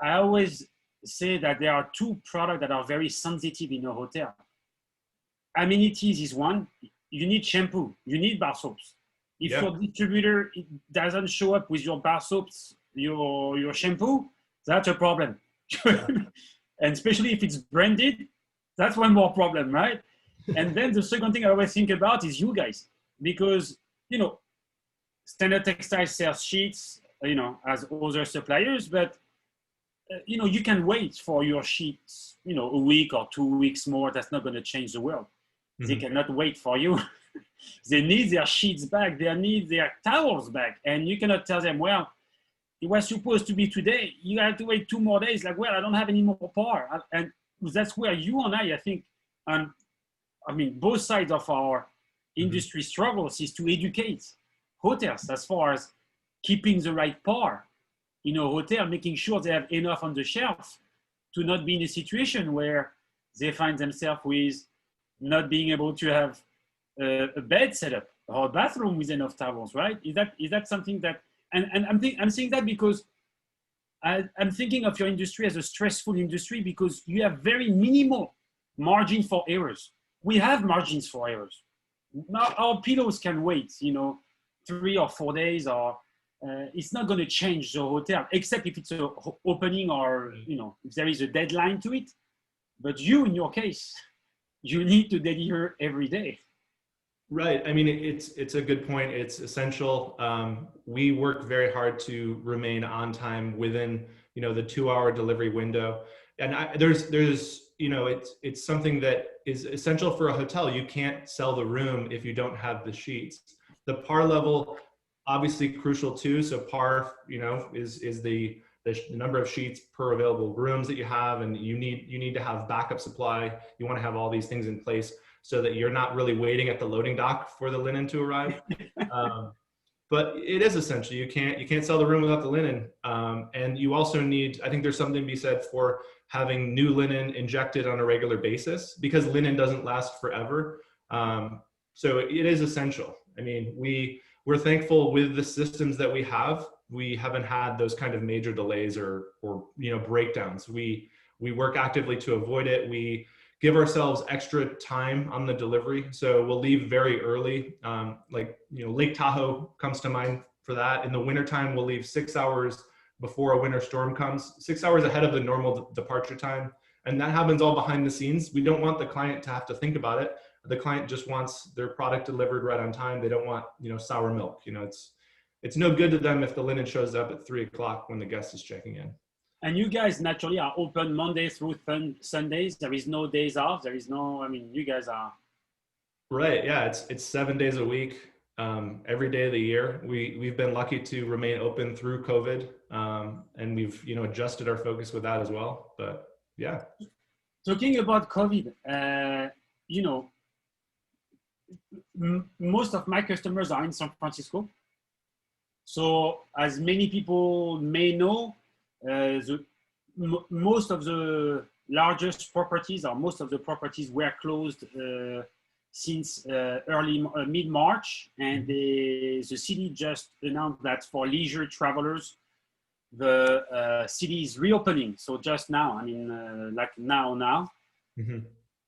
I always say that there are two products that are very sensitive in a hotel. Amenities is one. You need shampoo, you need bar soaps. If your distributor doesn't show up with your bar soaps, your shampoo, that's a problem. And especially if it's branded, that's one more problem, right? And then the second thing I always think about is you guys, because, you know, Standard Textile sells sheets, you know, as other suppliers, but you know, you can wait for your sheets, you know, a week or 2 weeks more. That's not going to change the world. They cannot wait for you. They need their sheets back. They need their towels back. And you cannot tell them, well, it was supposed to be today. You have to wait 2 more days. Like, well, I don't have any more power. And that's where you and I think, and I mean, both sides of our industry struggles is to educate hotels as far as keeping the right par in a hotel, making sure they have enough on the shelf to not be in a situation where they find themselves with not being able to have a bed set up or a bathroom with enough towels, right? Is that something that, and I'm saying that because I'm thinking of your industry as a stressful industry, because you have very minimal margin for errors. We have margins for errors. Now our pillows can wait, you know, 3 or 4 days, or it's not going to change the hotel, except if it's a opening, or, you know, if there is a deadline to it. But you, in your case, you need to deliver every day. Right. I mean, it's a good point. It's essential. We work very hard to remain on time within, you know, the 2-hour delivery window. And there's, you know, it's something that is essential for a hotel. You can't sell the room if you don't have the sheets. The par level, obviously crucial too. So par, you know, is the number of sheets per available rooms that you have, and you need to have backup supply. You want to have all these things in place so that you're not really waiting at the loading dock for the linen to arrive. But it is essential. You can't sell the room without the linen. And you also need, I think there's something to be said for having new linen injected on a regular basis, because linen doesn't last forever. So it is essential. I mean, we're thankful with the systems that we have. We haven't had those kind of major delays or you know, breakdowns. We work actively to avoid it. We give ourselves extra time on the delivery. So we'll leave very early. Like, you know, Lake Tahoe comes to mind for that. In the wintertime, we'll leave 6 hours before a winter storm comes, 6 hours ahead of the normal departure time. And that happens all behind the scenes. We don't want the client to have to think about it. The client just wants their product delivered right on time. They don't want, you know, sour milk. You know, it's no good to them if the linen shows up at 3 o'clock when the guest is checking in. And you guys naturally are open Monday through Sundays. There is no days off. There is no, I mean, you guys are. Right. Yeah. It's 7 days a week, every day of the year. We've been lucky to remain open through COVID, and we've, you know, adjusted our focus with that as well. But yeah. Talking about COVID, you know, most of my customers are in San Francisco. So as many people may know, most of the largest properties, or most of the properties, were closed since mid-March, and the city just announced that for leisure travelers, the city is reopening. So just now, I mean, like now. Mm-hmm.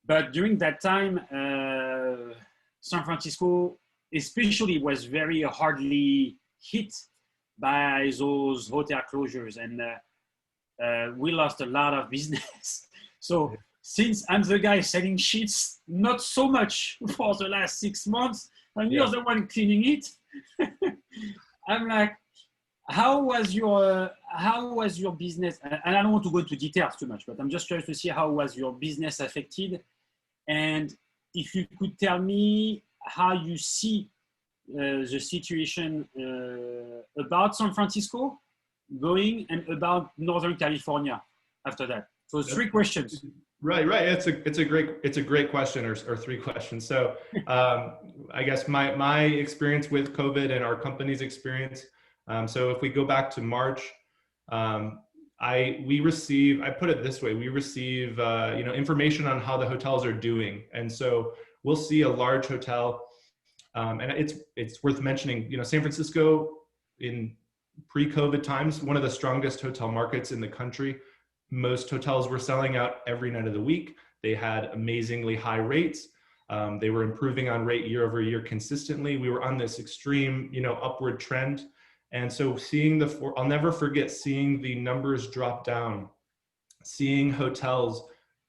But during that time, San Francisco especially was very hardly hit by those hotel closures, and we lost a lot of business. So since I'm the guy selling sheets, not so much for the last 6 months, and you're the one cleaning it, I'm like, how was your business? And I don't want to go into details too much, but I'm just curious to see how was your business affected, and if you could tell me how you see the situation about San Francisco going and about Northern California after that. So 3 questions. Right. It's a great question, or 3 questions. So I guess my experience with COVID and our company's experience. So if we go back to March, I put it this way: we receive information on how the hotels are doing, and so we'll see a large hotel, and it's worth mentioning. San Francisco in pre-COVID times, one of the strongest hotel markets in the country. Most hotels were selling out every night of the week. They had amazingly high rates. They were improving on rate year over year consistently. We were on this extreme, upward trend. And so I'll never forget seeing the numbers drop down, seeing hotels,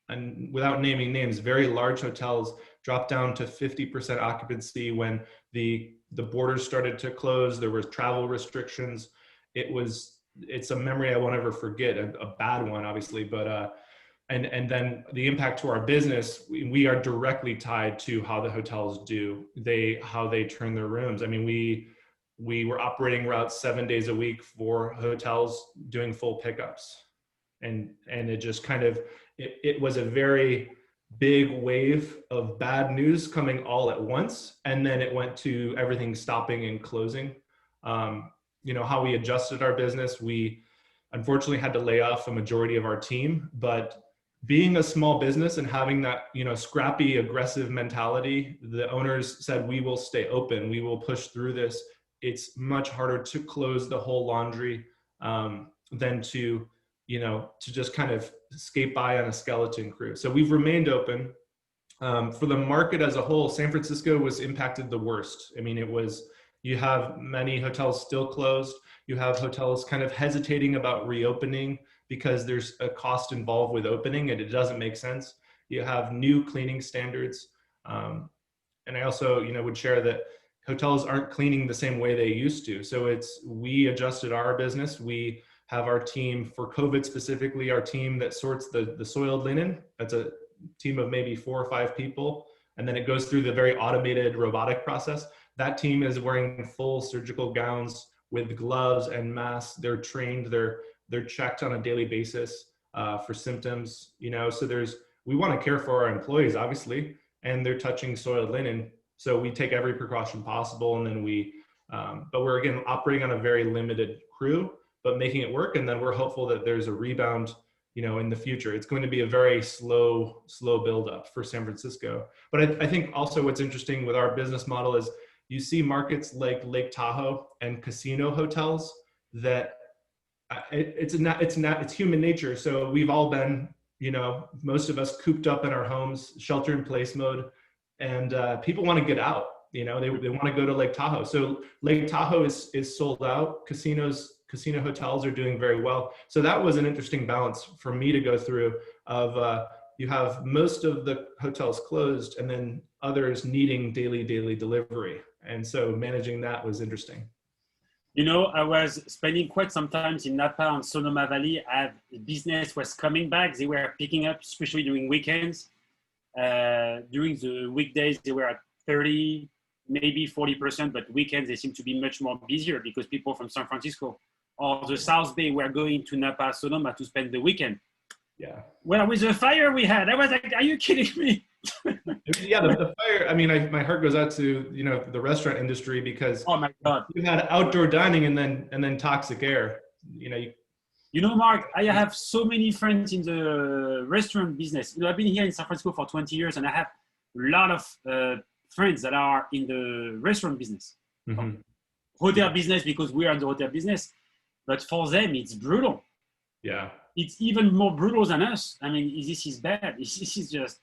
and without naming names, very large hotels drop down to 50% occupancy when the borders started to close. There was travel restrictions. It's a memory I won't ever forget, a bad one, obviously, but and then the impact to our business, we are directly tied to how the hotels do, how they turn their rooms. I mean, we were operating routes 7 days a week for hotels doing full pickups, and it just kind of it was a very big wave of bad news coming all at once, and then it went to everything stopping and closing. How we adjusted our business, we unfortunately had to lay off a majority of our team, but being a small business and having that, scrappy, aggressive mentality, the owners said, we will stay open, we will push through this. It's much harder to close the whole laundry than to just kind of skate by on a skeleton crew. So we've remained open. For the market as a whole, San Francisco was impacted the worst. I mean, you have many hotels still closed. You have hotels kind of hesitating about reopening because there's a cost involved with opening and it doesn't make sense. You have new cleaning standards. And I also, would share that hotels aren't cleaning the same way they used to. So we adjusted our business. We have our team for COVID specifically, our team that sorts the soiled linen. That's a team of maybe 4 or 5 people. And then it goes through the very automated robotic process. That team is wearing full surgical gowns with gloves and masks. They're trained, they're checked on a daily basis for symptoms, so we want to care for our employees, obviously, and they're touching soiled linen. So we take every precaution possible, and then but we're again operating on a very limited crew, but making it work. And then we're hopeful that there's a rebound, in the future. It's going to be a very slow build up for San Francisco. But I think also what's interesting with our business model is you see markets like Lake Tahoe and casino hotels that it's human nature. So we've all been, most of us cooped up in our homes, shelter in place mode, and people want to get out. They want to go to Lake Tahoe. So Lake Tahoe is sold out. Casino hotels are doing very well. So that was an interesting balance for me to go through of you have most of the hotels closed and then others needing daily delivery. And so managing that was interesting. I was spending quite some time in Napa and Sonoma Valley as business was coming back. They were picking up, especially during weekends. During the weekdays, they were at 30, maybe 40%, but weekends, they seem to be much more busier because people from San Francisco or the South Bay were going to Napa, Sonoma to spend the weekend. Yeah. Well, with the fire we had, I was like, are you kidding me? Yeah, the fire, I mean, my heart goes out to, the restaurant industry because oh my God, you had outdoor dining and then toxic air, Mark, I have so many friends in the restaurant business. I've been here in San Francisco for 20 years and I have a lot of friends that are in the restaurant business, hotel business, because we are in the hotel business. but for them, it's brutal. Yeah. It's even more brutal than us. I mean, this is bad. This is just,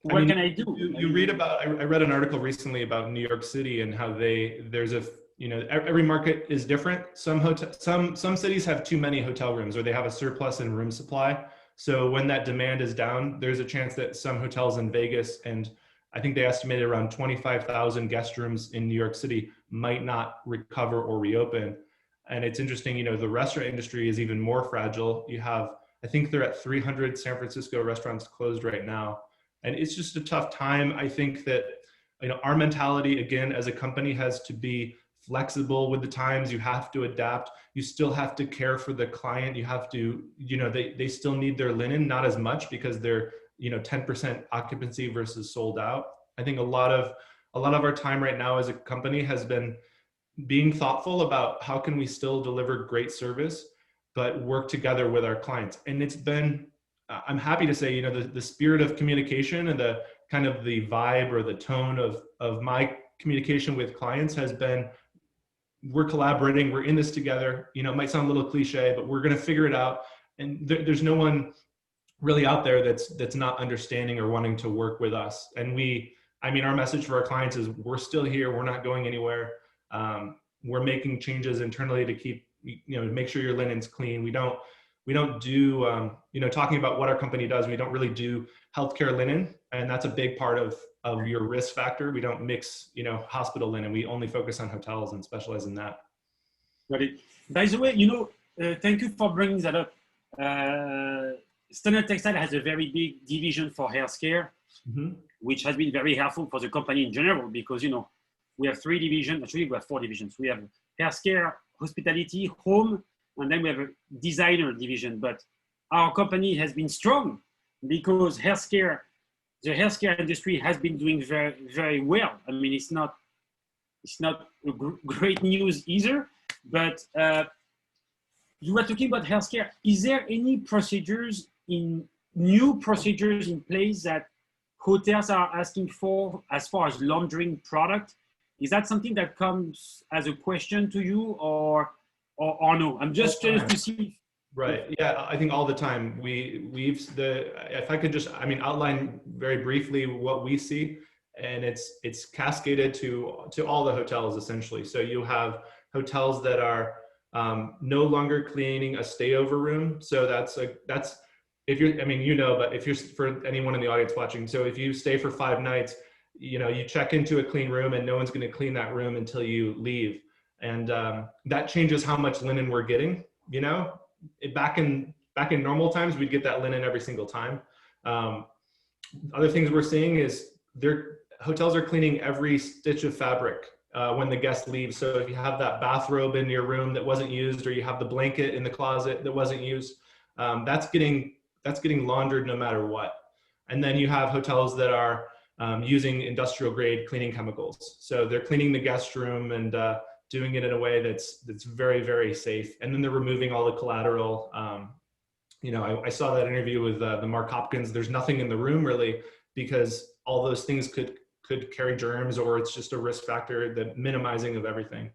I what mean, can I do? you read about, I read an article recently about New York City and how there's a, every market is different. Some cities have too many hotel rooms, or they have a surplus in room supply. So when that demand is down, there's a chance that some hotels in Vegas, and I think they estimated around 25,000 guest rooms in New York City, might not recover or reopen. And it's interesting, the restaurant industry is even more fragile. I think they're at 300 San Francisco restaurants closed right now. And it's just a tough time. I think that, our mentality, again, as a company, has to be flexible with the times. You have to adapt. You still have to care for the client. You have to, they still need their linen, not as much because they're, 10% occupancy versus sold out. I think a lot of our time right now as a company has been being thoughtful about how can we still deliver great service, but work together with our clients. And it's been, I'm happy to say, the spirit of communication and the kind of the vibe or the tone of my communication with clients has been, we're collaborating, we're in this together. It might sound a little cliche, but we're going to figure it out. And there's no one really out there that's not understanding or wanting to work with us. And our message for our clients is we're still here. We're not going anywhere. We're making changes internally to keep, make sure your linen's clean. We don't do, talking about what our company does, we don't really do healthcare linen. And that's a big part of your risk factor. We don't mix, hospital linen. We only focus on hotels and specialize in that. Got it. By the way, thank you for bringing that up. Standard Textile has a very big division for healthcare, which has been very helpful for the company in general because, we have 3 divisions. Actually, we have 4 divisions. We have healthcare, hospitality, home, and then we have a designer division. But our company has been strong because the healthcare industry has been doing very, very well. I mean, it's not great news either, but you were talking about healthcare. Is there any new procedures in place that hotels are asking for as far as laundering product? Is that something that comes as a question to you or no? I'm just curious to see. Right. Yeah, I think all the time if I could just, outline very briefly what we see, and it's cascaded to all the hotels essentially. So you have hotels that are no longer cleaning a stayover room. So that's if you're, but if you're, for anyone in the audience watching, so if you stay for 5 nights, you check into a clean room and no one's going to clean that room until you leave. And that changes how much linen we're getting. Back in normal times, we'd get that linen every single time. Other things we're seeing is hotels are cleaning every stitch of fabric when the guest leaves. So if you have that bathrobe in your room that wasn't used, or you have the blanket in the closet that wasn't used, that's getting laundered no matter what. And then you have hotels that are using industrial grade cleaning chemicals. So they're cleaning the guest room and doing it in a way that's very, very safe. And then they're removing all the collateral. I saw that interview with the Mark Hopkins. There's nothing in the room really, because all those things could carry germs, or it's just a risk factor, the minimizing of everything.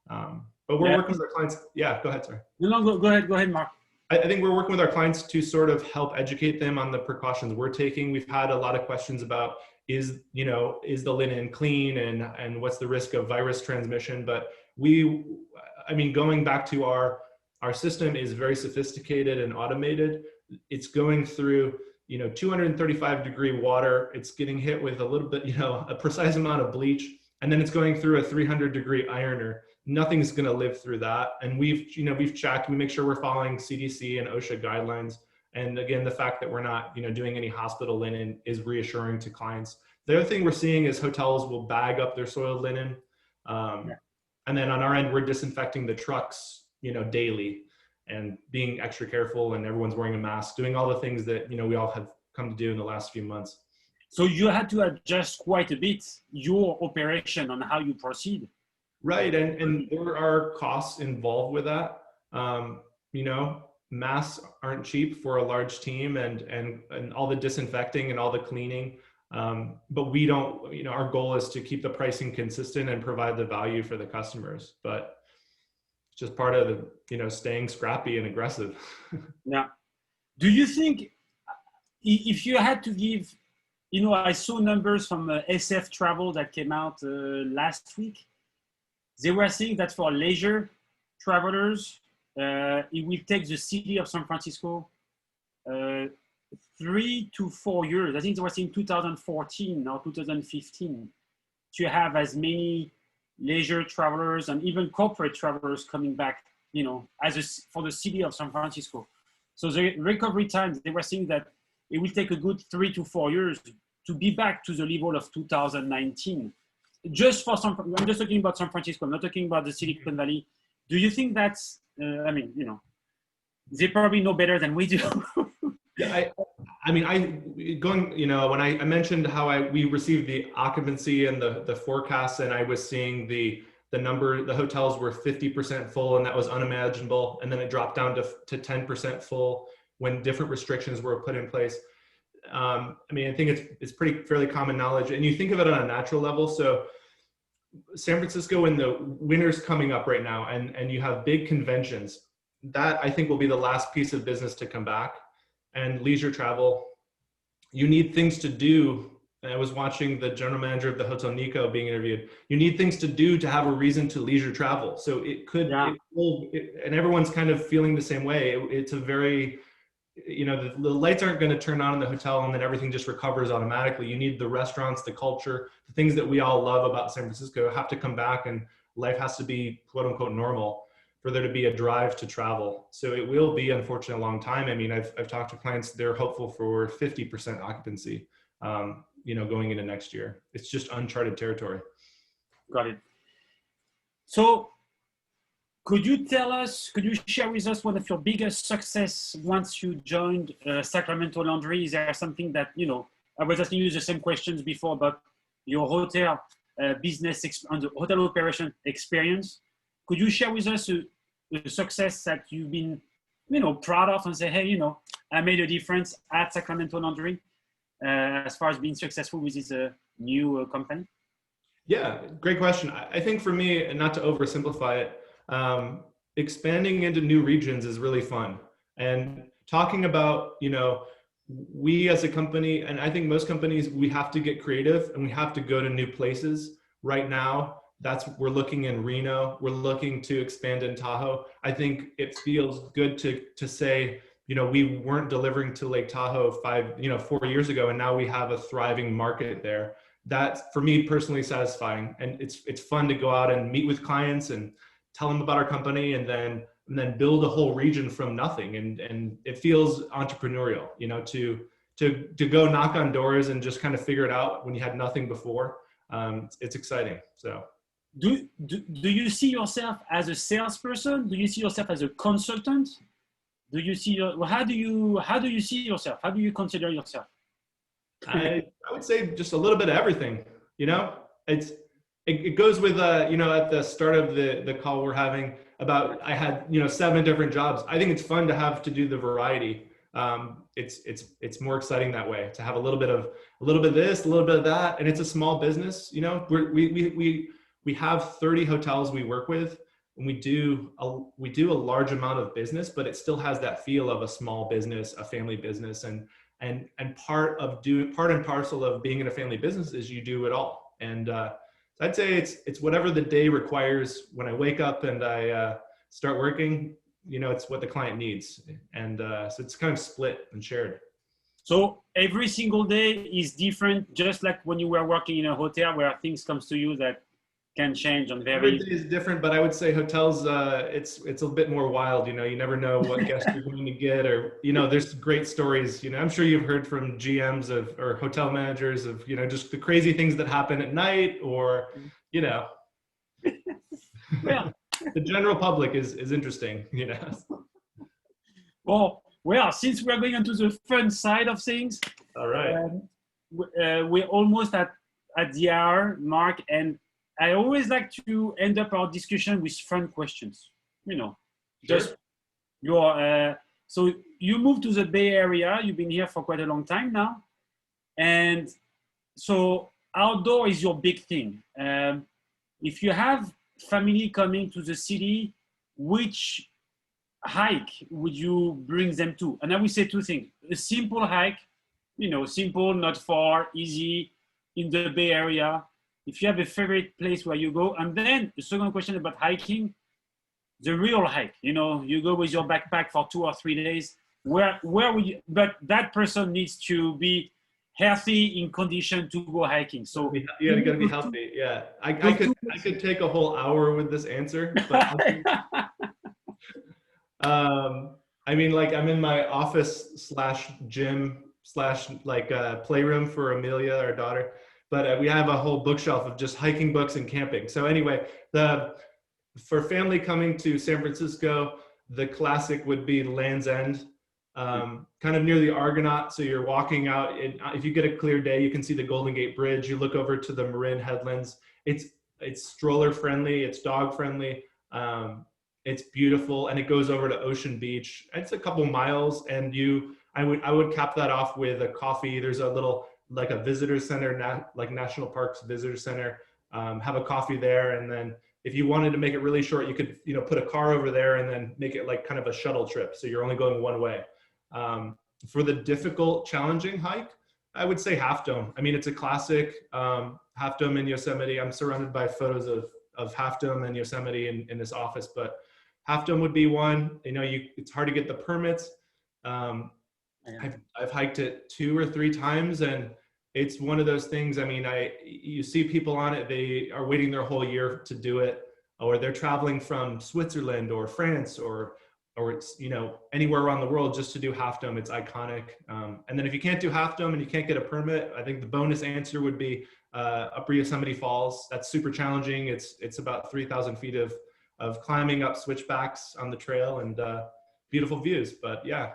But we're working with our clients. Yeah, go ahead, sorry. No, go ahead, Mark. I think we're working with our clients to sort of help educate them on the precautions we're taking. We've had a lot of questions about, is the linen clean and what's the risk of virus transmission? But going back to our system is very sophisticated and automated. It's going through, 235 degree water. It's getting hit with a little bit, a precise amount of bleach, and then it's going through a 300 degree ironer. Nothing's going to live through that. And we've checked, we make sure we're following CDC and OSHA guidelines. And again, the fact that we're not, doing any hospital linen is reassuring to clients. The other thing we're seeing is hotels will bag up their soiled linen. And then on our end, we're disinfecting the trucks, daily, and being extra careful, and everyone's wearing a mask, doing all the things that, we all have come to do in the last few months. So you had to adjust quite a bit your operation on how you proceed. Right, and there are costs involved with that. Masks aren't cheap for a large team, and all the disinfecting and all the cleaning. But we don't, our goal is to keep the pricing consistent and provide the value for the customers. But just part of the, staying scrappy and aggressive. Yeah. Do you think if you had to give, I saw numbers from SF Travel that came out last week. They were saying that for leisure travelers, it will take the city of San Francisco 3 to 4 years. I think it was in 2014 or 2015 to have as many leisure travelers and even corporate travelers coming back, for the city of San Francisco. So the recovery time, they were saying that it will take a good 3 to 4 years to be back to the level of 2019. I'm just talking about San Francisco. I'm not talking about the Silicon Valley. Do you think that's, they probably know better than we do. Yeah, when I mentioned how we received the occupancy and the forecasts, and I was seeing the hotels were 50% full, and that was unimaginable. And then it dropped down to 10% full when different restrictions were put in place. I think it's fairly common knowledge, and you think of it on a natural level. So San Francisco, in the winter's coming up right now, and you have big conventions, that I think will be the last piece of business to come back. And leisure travel, you need things to do. I was watching the general manager of the Hotel Nico being interviewed. You need things to do to have a reason to leisure travel. So and everyone's kind of feeling the same way. It's a very, the lights aren't going to turn on in the hotel and then everything just recovers automatically. You need the restaurants, the culture, the things that we all love about San Francisco have to come back, and life has to be quote unquote normal for there to be a drive to travel. So it will be, unfortunately, a long time. I've talked to clients, they're hopeful for 50% occupancy, going into next year. It's just uncharted territory. Got it. So could you share with us one of your biggest success once you joined Sacramento Laundry? Is there something that, I was asking you the same questions before about your hotel business and the hotel operation experience. Could you share with us a success that you've been, proud of and say, hey, I made a difference at Sacramento Laundry as far as being successful with this new company? Yeah, great question. I think for me, and not to oversimplify it, expanding into new regions is really fun. And talking about, we as a company, and I think most companies, we have to get creative and we have to go to new places. Right now, we're looking in Reno. We're looking to expand in Tahoe. I think it feels good to say, we weren't delivering to Lake Tahoe 4 years ago, and now we have a thriving market there. That's, for me, personally satisfying. And it's fun to go out and meet with clients and tell them about our company, and then build a whole region from nothing. And it feels entrepreneurial, to go knock on doors and just kind of figure it out when you had nothing before. It's exciting. So. Do you see yourself as a salesperson? Do you see yourself as a consultant? Do you see how do you see yourself? How do you consider yourself? I would say just a little bit of everything. It goes with at the start of the call we're having about, I had 7 different jobs. I think it's fun to do the variety. It's more exciting that way, to have a little bit of this, a little bit of that, and it's a small business. We have 30 hotels we work with, and we do a large amount of business, but it still has that feel of a small business, a family business, and part and parcel of being in a family business is you do it all. And I'd say it's whatever the day requires. When I wake up and I start working, it's what the client needs, and so it's kind of split and shared. So every single day is different, just like when you were working in a hotel where things comes to you that can change on every day is different, but I would say hotels, it's a bit more wild. You never know what guests you're going to get, or there's great stories. I'm sure you've heard from GMs or hotel managers of just the crazy things that happen at night, or Well, the general public is interesting. Well, since we're going into the fun side of things, all right, we're almost at the hour mark, and I always like to end up our discussion with fun questions. Just your. So you moved to the Bay Area. You've been here for quite a long time now, and so outdoor is your big thing. If you have family coming to the city, which hike would you bring them to? And I would say two things. A simple hike, simple, not far, easy, in the Bay Area. If you have a favorite place where you go. And then the second question about hiking, the real hike, you go with your backpack for 2 or 3 days. Where would you, but that person needs to be healthy, in condition to go hiking. So you gotta be healthy. Yeah. I could take a whole hour with this answer, but I mean, like, I'm in my office / gym / playroom for Amelia, our daughter. But we have a whole bookshelf of just hiking books and camping. So anyway, for family coming to San Francisco, the classic would be Land's End, kind of near the Argonaut. So you're walking out, if you get a clear day, you can see the Golden Gate Bridge. You look over to the Marin Headlands. It's stroller friendly. It's dog friendly. It's beautiful, and it goes over to Ocean Beach. It's a couple miles, and I would cap that off with a coffee. There's a little, like a visitor center, like National Parks Visitor Center. Have a coffee there, and then if you wanted to make it really short, you could put a car over there and then make it like kind of a shuttle trip. So you're only going one way. For the difficult, challenging hike, I would say Half Dome. I mean, it's a classic. Half Dome in Yosemite. I'm surrounded by photos of Half Dome and Yosemite in this office, but Half Dome would be one. It's hard to get the permits. I've hiked it 2 or 3 times, and it's one of those things. I mean, you see people on it, they are waiting their whole year to do it, or they're traveling from Switzerland or France or it's, anywhere around the world just to do Half Dome. It's iconic. And then if you can't do Half Dome and you can't get a permit, I think the bonus answer would be Upper Yosemite Falls. That's super challenging. It's about 3,000 feet of climbing up switchbacks on the trail, and beautiful views. But yeah.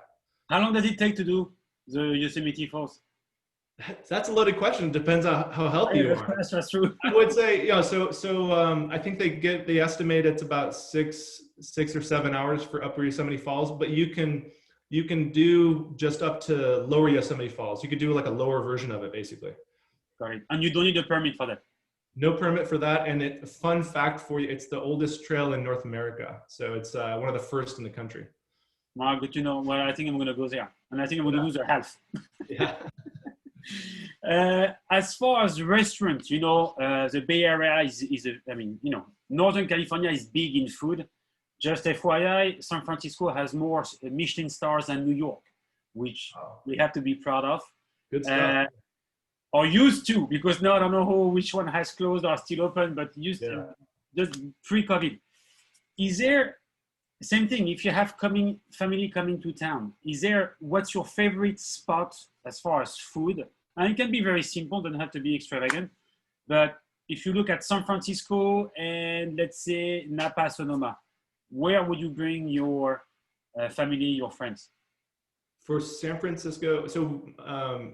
How long does it take to do the Yosemite Falls? That's a loaded question. It depends on how healthy you are. That's true. I would say, I think they estimate it's about 6 or 7 hours for Upper Yosemite Falls, but you can do just up to Lower Yosemite Falls. You could do like a lower version of it, basically. Got it. And you don't need a permit for that? No permit for that. And fun fact for you, it's the oldest trail in North America. So it's one of the first in the country. Wow, good to know. Well, I think I'm going to go there. And I think I'm going to lose their health. Yeah. As far as restaurants, the Bay Area Northern California is big in food. Just FYI, San Francisco has more Michelin stars than New York, which we have to be proud of. Good stuff. Or used to, because now I don't know which one has closed or still open, but used to, just pre-COVID. Is there, same thing, if you have family coming to town, what's your favorite spot as far as food? And it can be very simple, doesn't have to be extravagant. But if you look at San Francisco and let's say Napa, Sonoma, where would you bring your family, your friends? For San Francisco, so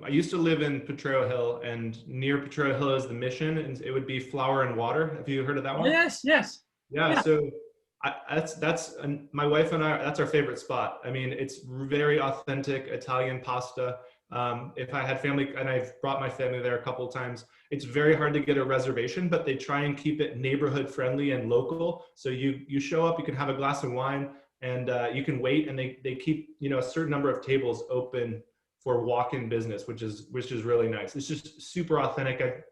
I used to live in Potrero Hill, and near Potrero Hill is the Mission, and it would be Flour and Water. Have you heard of that one? Yes. Yeah. So that's my wife and I. That's our favorite spot. I mean, it's very authentic Italian pasta. If I had family, and I've brought my family there a couple of times, it's very hard to get a reservation, but they try and keep it neighborhood friendly and local. So you show up, you can have a glass of wine, and you can wait, and they keep a certain number of tables open for walk-in business, which is really nice. It's just super authentic.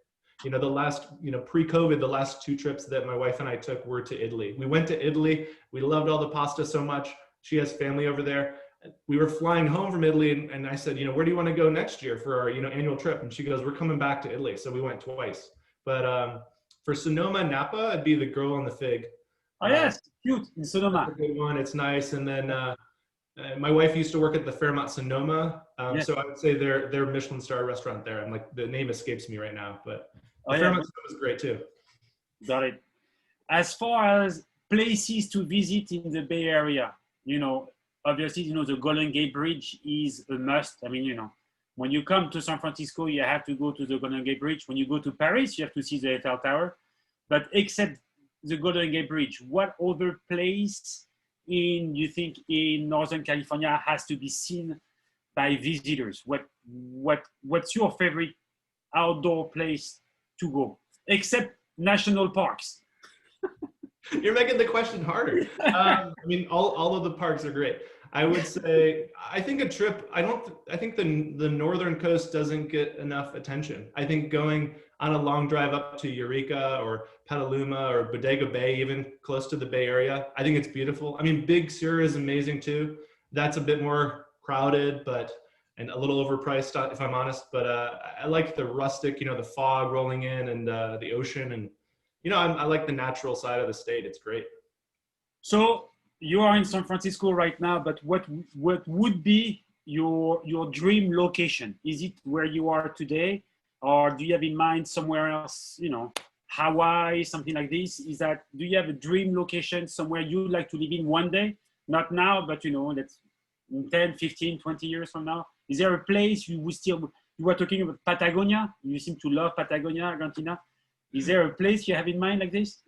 The last pre-COVID, the last 2 trips that my wife and I took were to Italy. We went to Italy. We loved all the pasta so much. She has family over there. We were flying home from Italy, and I said, where do you want to go next year for our annual trip? And she goes, we're coming back to Italy. So we went twice. But for Sonoma, Napa, it'd be the Girl and the Fig. Oh yes, cute in Sonoma. That's a good one. It's nice. And then my wife used to work at the Fairmont Sonoma, so I would say their Michelin star restaurant there. I'm like, the name escapes me right now, but Fairmont Sonoma is great too. Got it. As far as places to visit in the Bay Area, obviously, the Golden Gate Bridge is a must. I mean, when you come to San Francisco, you have to go to the Golden Gate Bridge. When you go to Paris, you have to see the Eiffel Tower. But except the Golden Gate Bridge, what other place you think in Northern California has to be seen by visitors? What's your favorite outdoor place to go, except national parks? You're making the question harder. I mean, all of the parks are great. I would say, I think a trip, I think the northern coast doesn't get enough attention. I think going on a long drive up to Eureka or Petaluma or Bodega Bay, even close to the Bay Area, I think it's beautiful. I mean, Big Sur is amazing too. That's a bit more crowded, and a little overpriced, if I'm honest. But I like the rustic, the fog rolling in and the ocean, and I like the natural side of the state. It's great. So you are in San Francisco right now, but what would be your dream location? Is it where you are today, or do you have in mind somewhere else? Hawaii, something like this. Do you have a dream location somewhere you'd like to live in one day? Not now, but that's 10, 15, 20 years from now. Is there a place you were talking about Patagonia? You seem to love Patagonia, Argentina. Is there a place you have in mind like this?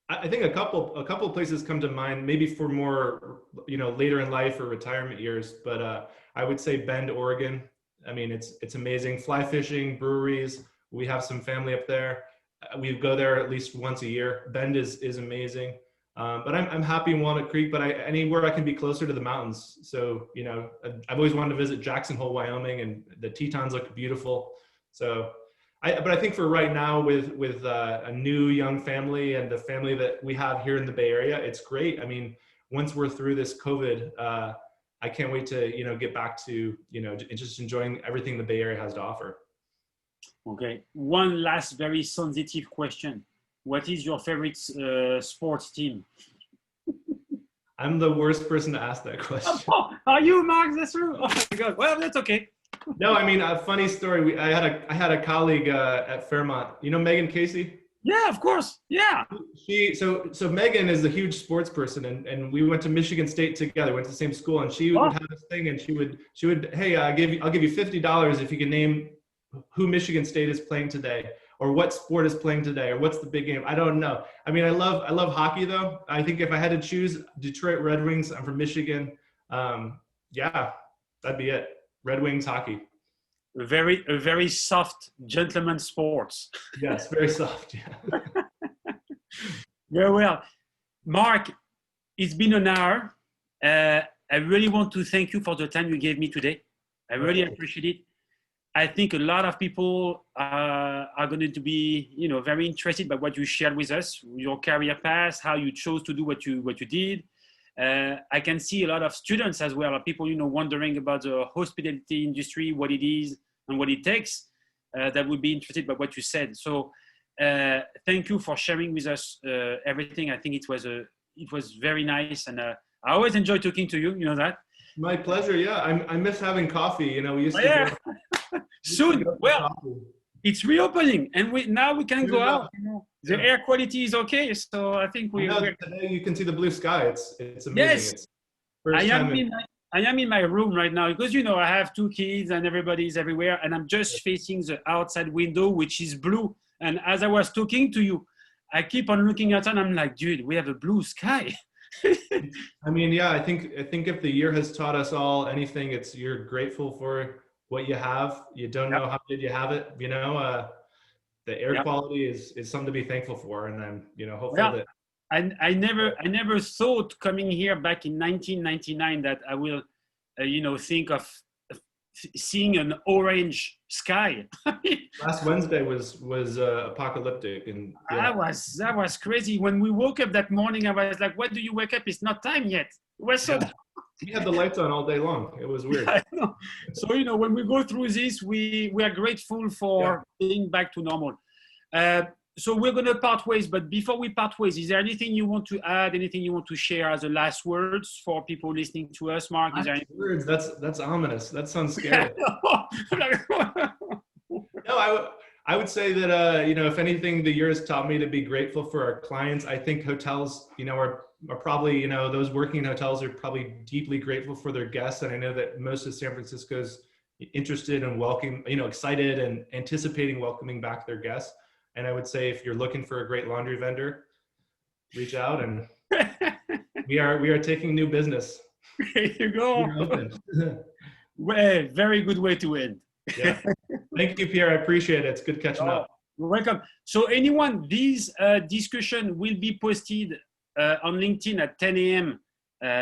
I think a couple places come to mind, maybe for more, later in life or retirement years. But I would say Bend, Oregon. I mean, it's amazing. Fly fishing, breweries. We have some family up there. We go there at least once a year. Bend is amazing. But I'm happy in Walnut Creek, but anywhere I can be closer to the mountains. So, I've always wanted to visit Jackson Hole, Wyoming, and the Tetons look beautiful. So, but I think for right now with a new young family and the family that we have here in the Bay Area, it's great. I mean, once we're through this COVID, I can't wait to, get back to, just enjoying everything the Bay Area has to offer. Okay. One last very sensitive question. What is your favorite sports team? I'm the worst person to ask that question. Oh, are you, Mark? That's true. Oh my God. Well, that's okay. No, I mean, a funny story. I had a colleague at Fairmont. You know Megan Casey? Yeah, of course. Yeah. So Megan is a huge sports person, and we went to Michigan State together. Went to the same school, and she would have this thing, and she would hey, I'll give you $50 if you can name who Michigan State is playing today, or what sport is playing today, or what's the big game. I don't know. I mean, I love hockey though. I think if I had to choose, Detroit Red Wings. I'm from Michigan. Yeah, that'd be it. Red Wings hockey. A very soft gentleman sports. Yes, very soft. Yeah. Very well. Mark, it's been an hour. I really want to thank you for the time you gave me today. I really appreciate it. I think a lot of people are going to be, very interested by what you shared with us, your career path, how you chose to do what you did. I can see a lot of students as well, people, wondering about the hospitality industry, what it is and what it takes, that would be interested by what you said. So thank you for sharing with us everything. I think it was very nice. And I always enjoy talking to you, you know that. My pleasure. Yeah. I miss having coffee. We used to go, soon. Well, it's reopening, and now we can go out. The air quality is okay, so I think today you can see the blue sky. It's amazing. Yes, I am in my room right now because I have 2 kids and everybody's everywhere, and I'm just facing the outside window, which is blue. And as I was talking to you, I keep on looking outside. And I'm like, dude, we have a blue sky. I mean, yeah, I think if the year has taught us all anything, it's you're grateful for what you have. You don't know how did you have it. The air quality is something to be thankful for, and then hopefully that. I never thought coming here back in 1999 that I will, think of seeing an orange sky. Last Wednesday was apocalyptic, and that was crazy. When we woke up that morning, I was like, "What do you wake up? It's not time yet." It was so. We had the lights on all day long. It was weird. So when we go through this, we are grateful for being back to normal. So we're going to part ways, but before we part ways, is there anything you want to add? Anything you want to share as the last words for people listening to us, Mark? Is there any words? That's ominous. That sounds scary. No, I would say that if anything, the year has taught me to be grateful for our clients. I think hotels, are probably those working in hotels are probably deeply grateful for their guests, and I know that most of San Francisco's interested and excited and anticipating welcoming back their guests. And I would say if you're looking for a great laundry vendor, reach out, and we are taking new business. There you go. Well, very good way to end. Yeah. Thank you, Pierre. I appreciate it. It's good catching up. You're welcome. So anyone, this discussion will be posted on LinkedIn at 10 a.m.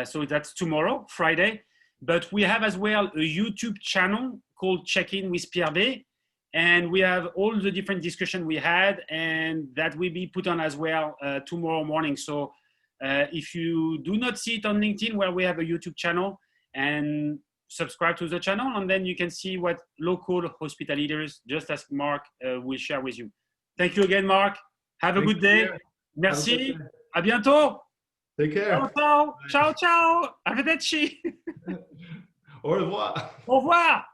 So that's tomorrow, Friday. But we have as well a YouTube channel called Check-in with Pierre B. And we have all the different discussion we had, and that will be put on as well tomorrow morning. So if you do not see it on LinkedIn, where we have a YouTube channel, and subscribe to the channel, and then you can see what local hospital leaders, just as Marc, will share with you. Thank you again, Marc. Have a good day. Merci. À bientôt. Take care. Ciao, ciao. Ciao, ciao. Arrivederci. Au revoir. Au revoir.